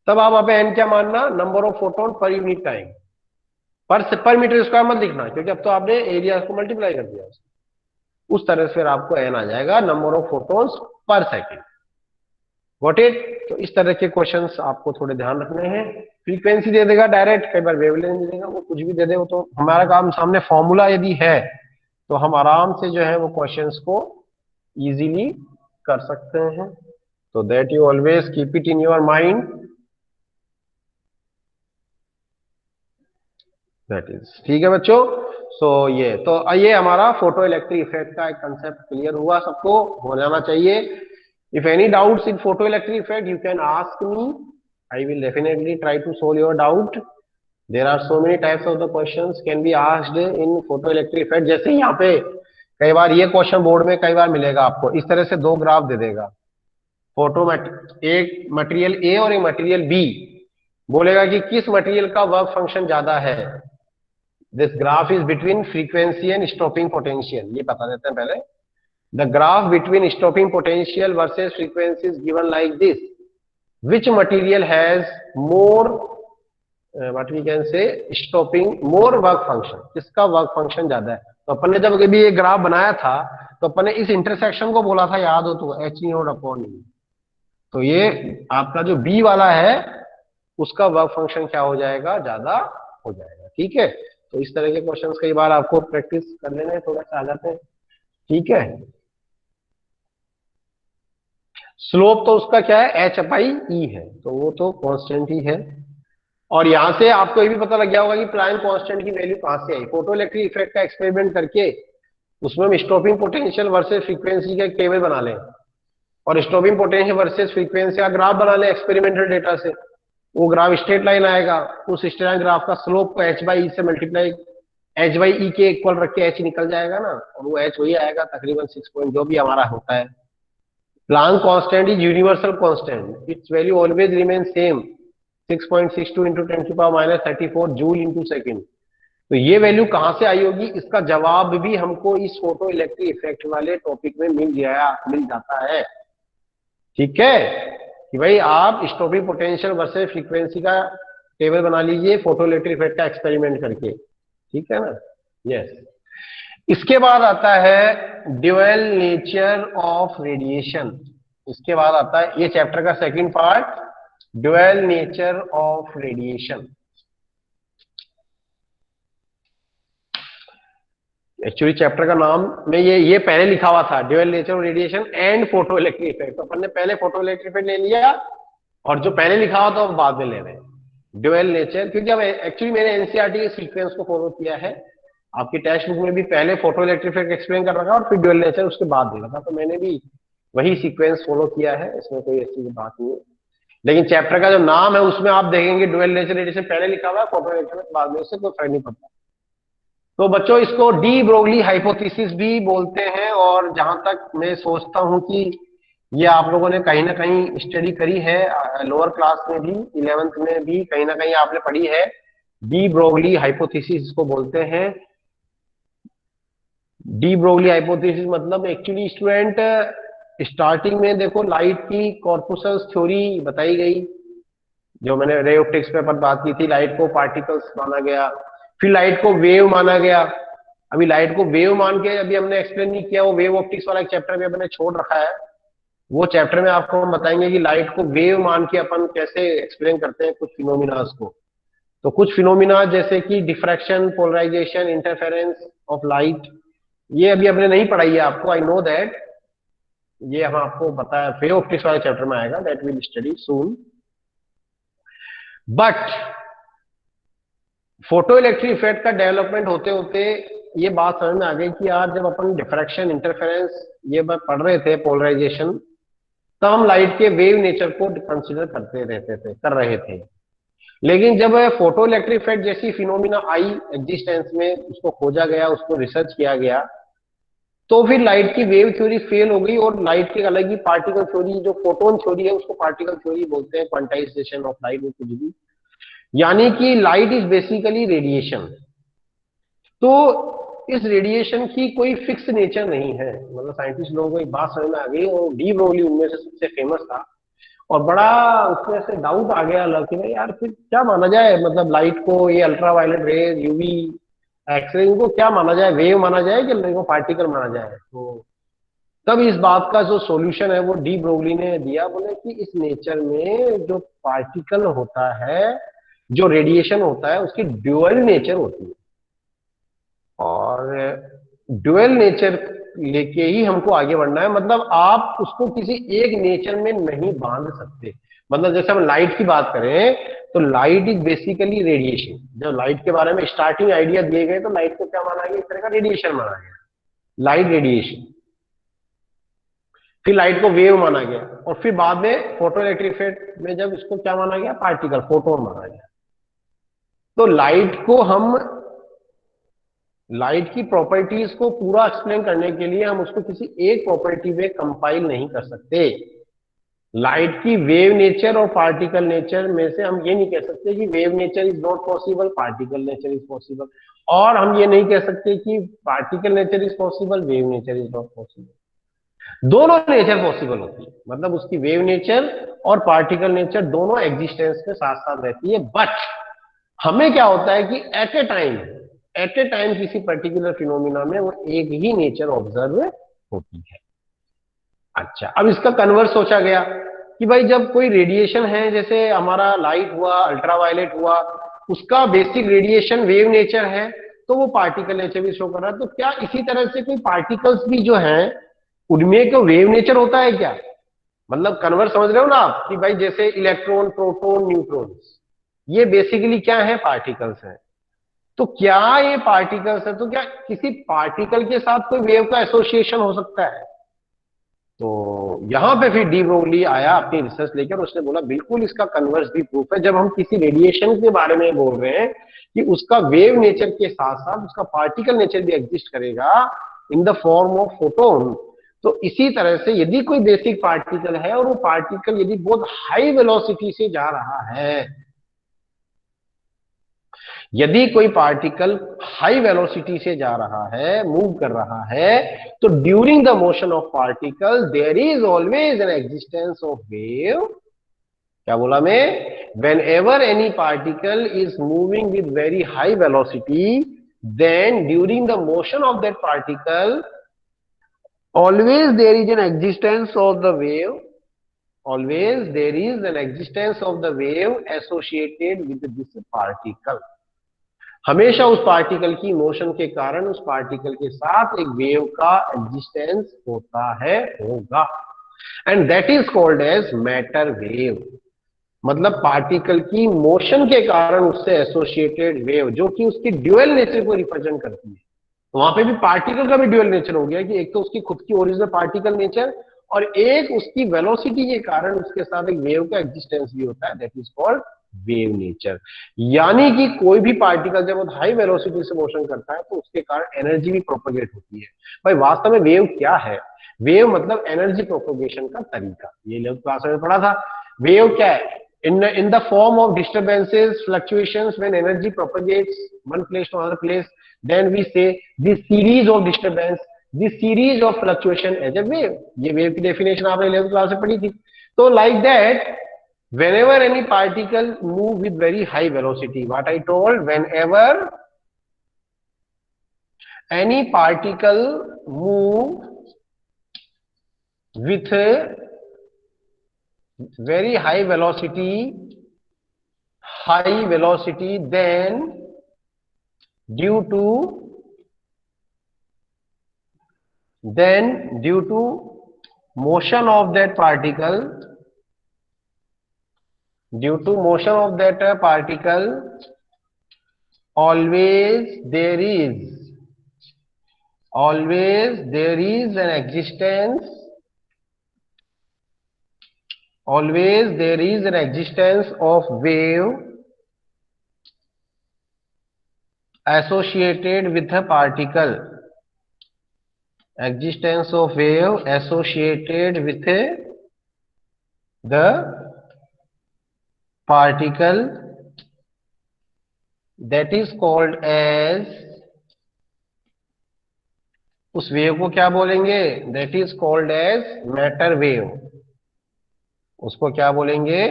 तब आप वहां पे एन क्या मानना, number of photon per unit time. पर मीटर स्क्वायर मत लिखना, क्योंकि अब तो आपने एरिया को मल्टीप्लाई कर दिया। उस तरह से फिर आपको एन आ जाएगा, नंबर ऑफ फोटोन्स पर सेकंड। Got it. तो इस तरह के क्वेश्चंस आपको थोड़े ध्यान रखने हैं। फ्रीक्वेंसी दे देगा डायरेक्ट, कई बार वेवलेंथ दे देगा, वो कुछ भी दे दे, वो तो हमारा काम, सामने फॉर्मूला यदि है तो हम आराम से जो है वो क्वेश्चंस को इजीली कर सकते हैं। तो that you always keep it in your mind. That is, ठीक है बच्चों। ये हमारा फोटो इलेक्ट्रिक इफेक्ट का एक कंसेप्ट क्लियर हुआ, सबको हो जाना चाहिए। If any doubts in photo electric effect you can ask me, I will definitely try to solve your doubt. There are so many types of the questions can be asked in photo electric effect. जैसे यहाँ पे कई बार ये question board में कई बार मिलेगा आपको, इस तरह से दो ग्राफ दे देगा, एक मटेरियल ए और एक मटेरियल बी, बोलेगा कि किस मटेरियल का वर्क फंक्शन ज्यादा है। This graph is between frequency and stopping potential, ये बता देते हैं पहले। The graph between stopping potential versus frequency is given like this, which material has more what we can say stopping more work function, किसका work function ज्यादा है। तो अपन ने जब कभी ये ग्राफ बनाया था तो अपन ने इस इंटरसेक्शन को बोला था, याद हो तो, एच ई नोट अपॉन ई। तो ये आपका जो बी वाला है उसका वर्क फंक्शन क्या हो जाएगा, ज्यादा हो जाएगा। ठीक है, तो इस तरह के क्वेश्चंस कई बार आपको प्रैक्टिस कर लेने थोड़ा सा आ जाते हैं। ठीक है, स्लोप तो उसका क्या है, एच अपाई ई है, तो वो तो कांस्टेंट ही है। और यहां से आपको ये भी पता लग गया होगा कि प्लांक कांस्टेंट की वैल्यू कहां से आई। फोटो इलेक्ट्रिक इफेक्ट का एक्सपेरिमेंट करके उसमें हम स्टॉपिंग पोटेंशियल वर्सेस फ्रीक्वेंसी का एक टेबल बना लें और स्टॉपिंग पोटेंशियल वर्सेस फ्रीक्वेंसी का ग्राफ बना लें एक्सपेरिमेंटल डेटा से। वो ग्राफ स्ट्रेट लाइन आएगा, उस स्ट्रेट लाइन ग्राफ का स्लोप को एच बाई ई से मल्टीप्लाई, एच बाई ई के इक्वल रख के एच निकल जाएगा ना, और वो एच वही आएगा तकरीबन 6 पॉइंट जो भी हमारा होता है। Planck constant is universal constant, it's value always remain same, 6.62 into 10 की power minus 34 joule into second. तो ये वैल्यू कहां से आई होगी, इसका जवाब भी हमको इस फोटो इलेक्ट्रिक इफेक्ट वाले टॉपिक में मिल जाता है। ठीक है, कि भाई आप स्टॉपिंग पोटेंशियल वर्सेस फ्रीक्वेंसी का टेबल बना लीजिए फोटो इलेक्ट्रिक इफेक्ट का एक्सपेरिमेंट करके। ठीक है ना, यस। इसके बाद आता है ड्यूअल नेचर ऑफ रेडिएशन। इसके बाद आता है ये चैप्टर का second part, dual nature of radiation. Actually chapter का नाम में ये पहले लिखा हुआ था, dual nature of radiation and photo electric effect. तो अपन ने पहले फोटो इलेक्ट्रिक इफेक्ट ले लिया और जो पहले लिखा हुआ था वो बाद में ले रहे हैं ड्यूअल नेचर, क्योंकि अब एक्चुअली मैंने एनसीईआरटी के सीक्वेंस को फॉलो किया है। आपकी टेक्स्ट बुक में भी पहले फोटो इलेक्ट्रिक इफेक्ट एक्सप्लेन कर रखा और फिर ड्यूअल नेचर उसके बाद दिया था, तो मैंने भी वही सीक्वेंस फॉलो किया है, इसमें कोई ऐसी बात नहीं है। लेकिन चैप्टर का जो नाम है उसमें आप देखेंगे ड्यूअल नेचर रेडिएशन पहले लिखा हुआ है, फोटो इलेक्ट्रिक बाद में, उससे कोई फर्क नहीं पड़ता। तो बच्चों इसको डी ब्रोगली हाइपोथेसिस भी बोलते हैं, और जहां तक मैं सोचता हूं कि ये आप लोगों ने कहीं ना कहीं स्टडी करी है, लोअर क्लास में भी 11th में भी कहीं ना कहीं आपने पढ़ी है। डी ब्रोगली हाइपोथेसिस इसको बोलते हैं। डी ब्रोगली हाइपोथेसिस मतलब एक्चुअली स्टूडेंट स्टार्टिंग में देखो लाइट की कॉर्पुसल्स थ्योरी बताई गई, जो मैंने रे ऑप्टिक्स पे पर बात की थी। लाइट को पार्टिकल्स माना गया, फिर लाइट को वेव माना गया। अभी लाइट को वेव मान के अभी हमने एक्सप्लेन नहीं किया, वो वेव ऑप्टिक्स वाला एक चैप्टर में अपने छोड़ रखा है। वो चैप्टर में आपको हम बताएंगे कि लाइट को वेव मान के अपन कैसे एक्सप्लेन करते हैं कुछ फिनोमिनास को। तो कुछ फिनोमिना जैसे कि diffraction, polarisation, interference of light, ये अभी हमने नहीं पढ़ाई है आपको, आई नो दैट। ये हम आपको बताया वेव ऑप्टिक्स वाले चैप्टर में आएगा, that will study soon. But photo electric effect का डेवलपमेंट होते होते ये बात समझ में आ गई कि यार जब अपन डिफ्रैक्शन, इंटरफेरेंस ये बात पढ़ रहे थे, पोलराइजेशन, तब हम लाइट के वेव नेचर को कंसीडर कर रहे थे। लेकिन जब फोटो इलेक्ट्रिक इफेक्ट जैसी फिनोमिना आई एग्जिस्टेंस में, उसको खोजा गया, उसको रिसर्च किया गया, तो फिर लाइट की वेव थ्योरी फेल हो गई और लाइट की अलग ही पार्टिकल थ्योरी, जो फोटोन थ्योरी है उसको पार्टिकल थ्योरी बोलते हैं, क्वांटाइजेशन ऑफ लाइट में कुछ भी, यानी कि लाइट इज बेसिकली रेडिएशन। तो इस रेडिएशन की कोई फिक्स नेचर नहीं है, मतलब साइंटिस्ट लोगों को एक बात समझ में आ गई, और डी ब्रोगली उनमें से सबसे फेमस था। और बड़ा उसमें से डाउट आ गया कि भाई यार फिर क्या माना जाए, मतलब लाइट को, ये ultra violet rays, UV, X ray, इनको क्या माना जाए, वेव माना जाए कि इनको पार्टिकल माना जाए। तो तब इस बात का जो सॉल्यूशन है वो डी ब्रोगली ने दिया, बोले कि इस नेचर में जो पार्टिकल होता है, जो रेडिएशन होता है, उसकी ड्यूअल नेचर होती है, और ड्यूअल नेचर लेके ही हमको आगे बढ़ना है। मतलब आप उसको किसी एक नेचर में नहीं बांध सकते। मतलब जैसे हम लाइट की बात करें तो लाइट इज बेसिकली रेडिएशन। जब लाइट के बारे में स्टार्टिंग आइडिया दिए गए तो लाइट को क्या माना गया, इस तरह का रेडिएशन माना गया, लाइट रेडिएशन। फिर लाइट को वेव माना गया, और फिर बाद में फोटो इलेक्ट्रिक इफेक्ट में जब इसको क्या माना गया, पार्टिकल, फोटोन माना गया। तो लाइट की प्रॉपर्टीज को पूरा एक्सप्लेन करने के लिए हम उसको किसी एक प्रॉपर्टी में कंपाइल नहीं कर सकते। लाइट की वेव नेचर और पार्टिकल नेचर में से हम ये नहीं कह सकते कि wave nature is not possible, particle nature is possible. और हम ये नहीं कह सकते कि particle nature is possible, wave nature is not possible. दोनों नेचर पॉसिबल होती है, मतलब उसकी वेव नेचर और पार्टिकल नेचर दोनों एग्जिस्टेंस के साथ साथ रहती है। बट हमें क्या होता है कि एट ए टाइम किसी पर्टिकुलर फिनोमिना में वो एक ही नेचर ऑब्जर्व होती है। अच्छा, अब इसका कन्वर्स सोचा गया कि भाई जब कोई रेडिएशन है, जैसे हमारा लाइट हुआ, अल्ट्रावायलेट हुआ, उसका बेसिक रेडिएशन वेव नेचर है, तो वो पार्टिकल नेचर भी शो कर रहा है। तो क्या इसी तरह से कोई पार्टिकल्स भी जो हैं उनमें को वेव नेचर होता है क्या? मतलब कन्वर्स समझ रहे हो ना आप, कि भाई जैसे इलेक्ट्रॉन, प्रोटॉन, न्यूट्रॉन, ये बेसिकली क्या है? पार्टिकल्स हैं। तो क्या ये पार्टिकल्स है, तो क्या किसी पार्टिकल के साथ कोई वेव का एसोसिएशन हो सकता है? तो यहां पे फिर डी ब्रोगली आया अपनी रिसर्च लेकर, उसने बोला बिल्कुल इसका कन्वर्स भी प्रूफ है। जब हम किसी रेडिएशन के बारे में बोल रहे हैं कि उसका वेव नेचर के साथ साथ उसका पार्टिकल नेचर भी एग्जिस्ट करेगा in the form of photon, तो इसी तरह से यदि कोई बेसिक पार्टिकल है और वो पार्टिकल यदि बहुत हाई वेलोसिटी से जा रहा है, यदि कोई पार्टिकल हाई वेलोसिटी से जा रहा है, मूव कर रहा है, तो during the motion of particle there is always an existence of wave. क्या बोला मैं? Whenever any particle is moving with very high velocity, then during the motion of that particle always there is an existence of the wave, always there is an existence of the wave associated with this particle। हमेशा उस particle की motion के कारण उस particle के साथ एक wave का एग्जिस्टेंस होता है, होगा। And that is called as matter wave. मतलब पार्टिकल की मोशन के कारण उससे एसोसिएटेड वेव, जो कि उसकी ड्यूअल नेचर को रिप्रेजेंट करती है। तो वहां पे भी पार्टिकल का भी ड्यूअल नेचर हो गया कि एक तो उसकी खुद की ओरिजिनल पार्टिकल नेचर, और एक उसकी वेलोसिटी के कारण उसके साथ एक वेव का एग्जिस्टेंस भी होता है, that is called wave nature. यानी कि कोई भी पार्टिकल जब बहुत हाई वेलोसिटी से मोशन करता है तो उसके कारण एनर्जी भी प्रोपोगेट होती है। भाई वास्तव में वेव क्या है? वेव मतलब एनर्जी प्रोपोगेशन का तरीका, ये लोग क्लास में पढ़ा था। वेव क्या है? in the form of disturbances, fluctuations, when energy propagates one place to another place, then we say this series of disturbance, this series of fluctuation as a wave। ये wave की definition आपने 11th class में पढ़ी थी। तो like that, whenever any particle move with very high velocity, what I told, whenever any particle move with very high velocity, then due to motion of that particle, due to motion of that particle, always there is an existence, always there is an existence of wave associated with a particle, existence of wave associated with the particle, that is called as, उस wave को क्या बोलेंगे? That is called as matter wave. उसको क्या बोलेंगे?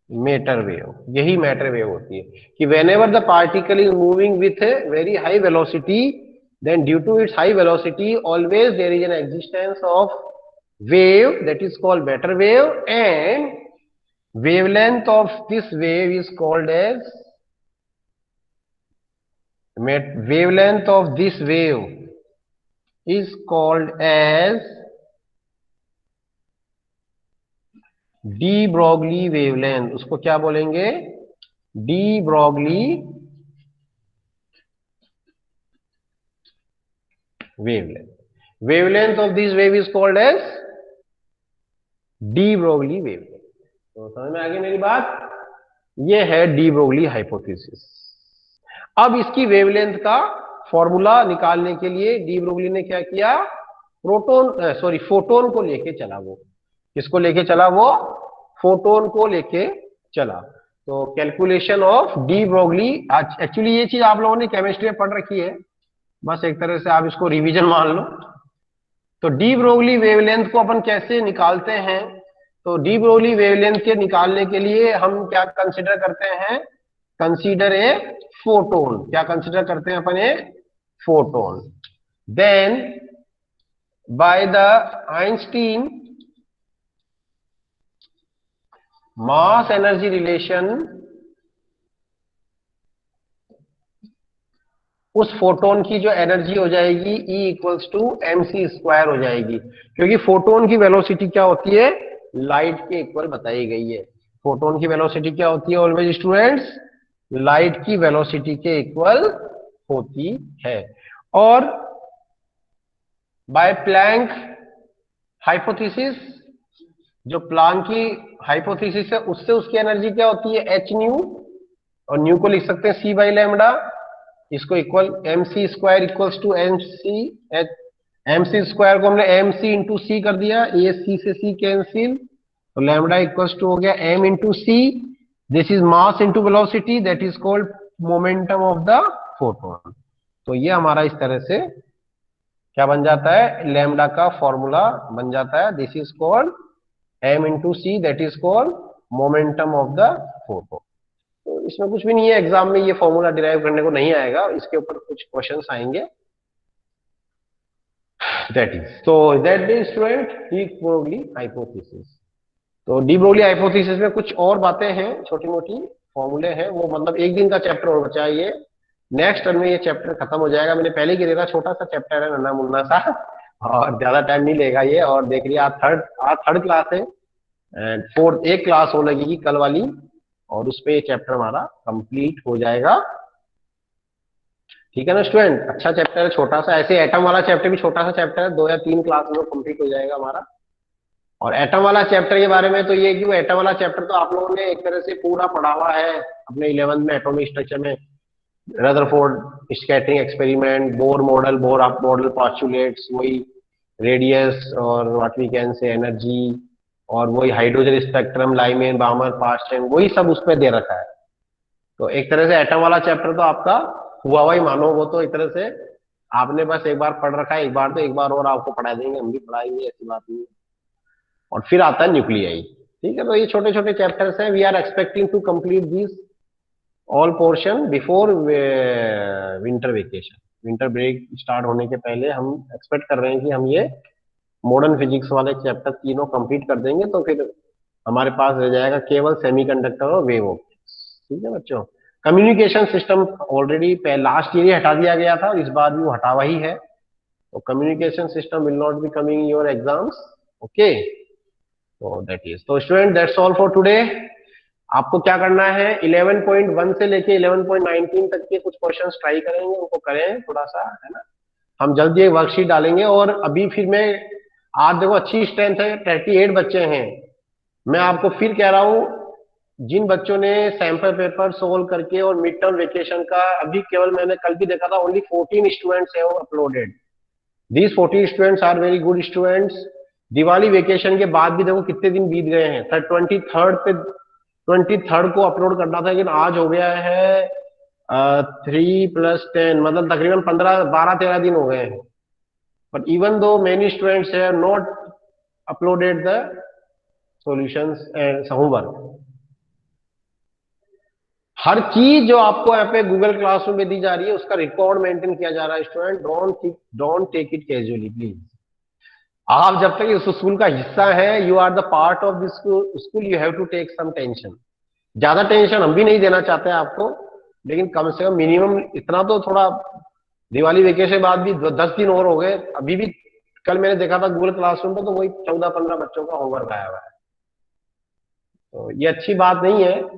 Matter wave. यही matter wave होती है कि whenever the particle is moving with very high velocity, then due to its high velocity always there is an existence of wave, that is called matter wave, and wavelength of this wave is called as wavelength of this wave is called as de Broglie wavelength. उसको क्या बोलेंगे? De Broglie wavelength। wavelength of this wave is called as de Broglie wavelength। तो समझ में आ गई मेरी बात? ये है डी ब्रोगली हाइपोथेसिस। अब इसकी वेवलेंथ का फॉर्मूला निकालने के लिए डी ब्रोगली ने क्या किया, फोटोन को लेके चला। वो किसको लेके चला, वो फोटोन को लेके चला। तो calculation of de Broglie, actually ये चीज आप लोगों ने केमिस्ट्री में पढ़ रखी है, बस एक तरह से आप इसको रिवीजन मान लो। तो डी ब्रोगली वेवलेंथ को अपन कैसे निकालते हैं, तो डी ब्रोगली वेवलेंथ के निकालने के लिए हम क्या कंसीडर करते हैं, कंसीडर ए फोटोन। क्या कंसीडर करते हैं अपन, a photon. Then by the Einstein mass energy relation, उस फोटोन की जो एनर्जी हो जाएगी E इक्वल्स टू mc² हो जाएगी, क्योंकि फोटोन की वेलोसिटी क्या होती है, लाइट के इक्वल बताई गई है। फोटोन की वेलोसिटी क्या होती है ऑलवेज स्टूडेंट्स, लाइट की वेलोसिटी के इक्वल होती है। और बाय प्लैंक हाइपोथेसिस, जो प्लैंक की हाइपोथेसिस है उससे उसकी एनर्जी क्या होती है, h न्यू, और न्यू को लिख सकते हैं c बाई लैम्डा, इसको equal mc² equals to mc² को हमने mc इंटू सी कर दिया, ये c से c कैंसिल, तो लैम्डा इक्वल्स टू हो गया m into C. This is mass into velocity, that is called momentum of the photon. तो ये हमारा इस तरह से क्या बन जाता है, लैम्डा का फॉर्मूला बन जाता है। This is called m into C, that is called momentum of the photon. तो इसमें कुछ भी नहीं है, एग्जाम में ये फॉर्मूला डिराइव करने को नहीं आएगा, इसके ऊपर कुछ क्वेश्चंस आएंगे। दैट इज, तो that is student de Broglie hypothesis. तो डी ब्रोगली हाइपोथेसिस में कुछ और बातें हैं, छोटी मोटी फॉर्मूले हैं, वो मतलब एक दिन का चैप्टर और बचा है, ये नेक्स्ट टर्म में ये चैप्टर खत्म हो जाएगा। मैंने पहले ही कह दिया था, छोटा सा चैप्टर है, नन्ना मुन्ना सा, और ज्यादा टाइम नहीं लेगा ये। और देख लिया, आज थर्ड क्लास है, एंड फोर्थ एक क्लास हो लगेगी कल वाली, और उस पे ये चैप्टर हमारा कंप्लीट हो जाएगा। ठीक है ना स्टूडेंट, अच्छा चैप्टर है, छोटा सा। ऐसे एटम वाला चैप्टर भी छोटा सा चैप्टर है, 2 या 3 क्लास में कंप्लीट हो जाएगा हमारा। और एटम वाला चैप्टर के बारे में तो ये, क्यों एटम वाला चैप्टर तो आप लोगों ने एक तरह से पूरा पढ़ा हुआ है अपने 11th में, एटॉमिक स्ट्रक्चर में, Rutherford scattering experiment, Bohr model, Bohr up model postulates, वही रेडियस और what we can say energy, और वही hydrogen spectrum, Lyman, Balmer, Paschen, वही सब उसमें दे रखा है। तो एक तरह से एटम वाला चैप्टर तो आपका हुआ हुआ ही मानो, वो तो एक तरह से आपने बस एक बार पढ़ रखा है, एक बार तो एक बार और आपको पढ़ा देंगे, हम भी पढ़ाएंगे, ऐसी बात नहीं है। और फिर आता है न्यूक्लियाई। ठीक है, तो ये छोटे छोटे चैप्टर्स हैं। We are expecting to complete this all portion before winter vacation. Winter break start होने के पहले हम एक्सपेक्ट कर रहे हैं कि हम ये मॉडर्न फिजिक्स वाले चैप्टर तीनों कंप्लीट कर देंगे, तो फिर हमारे पास रह जाएगा केवल सेमीकंडक्टर और वेव ऑप्टिक्स। ठीक है बच्चों, communication system already last year ही हटा दिया गया था, और इस बार भी वो हटा हुआ ही है। तो communication system will not be coming your exams. Okay, तो दैट इज, तो student that's all for today. आपको क्या करना है, 11.1 से लेके 11.19 तक के कुछ क्वेश्चंस ट्राई करेंगे, उनको करें थोड़ा सा, है ना। हम जल्दी एक वर्कशीट डालेंगे, और अभी फिर मैं, आज देखो अच्छी स्ट्रेंथ है, 38 बच्चे हैं। मैं आपको फिर कह रहा हूं, जिन बच्चों ने सैंपल पेपर सोल्व करके और मिड टर्म वेकेशन का, अभी केवल मैंने कल भी देखा था, only 14 students have uploaded. These 14 students are very good students. Diwali vacation के बाद भी देखो कितने दिन बीत गए हैं, 23rd को अपलोड करना था, लेकिन आज हो गया है 3+10, मतलब तकरीबन 12-13 दिन हो गए हैं। But even though many students have not uploaded the solutions and homework. हर चीज जो आपको यहाँ पे गूगल क्लासरूम में दी जा रही है, उसका रिकॉर्ड मेंटेन किया जा रहा है student. Don't take it casually please. आप जब तक इस स्कूल का हिस्सा है, you are the part of this school, you have to take some tension. ज्यादा टेंशन हम भी नहीं देना चाहते आपको, लेकिन कम से कम मिनिमम इतना तो थोड़ा, दिवाली वेकेशन बाद भी 10 दिन और हो गए, अभी भी कल मैंने देखा था गूगल क्लासरूम पे, तो वही 14-15 बच्चों का होमवर्क आया हुआ है। तो ये अच्छी बात नहीं है।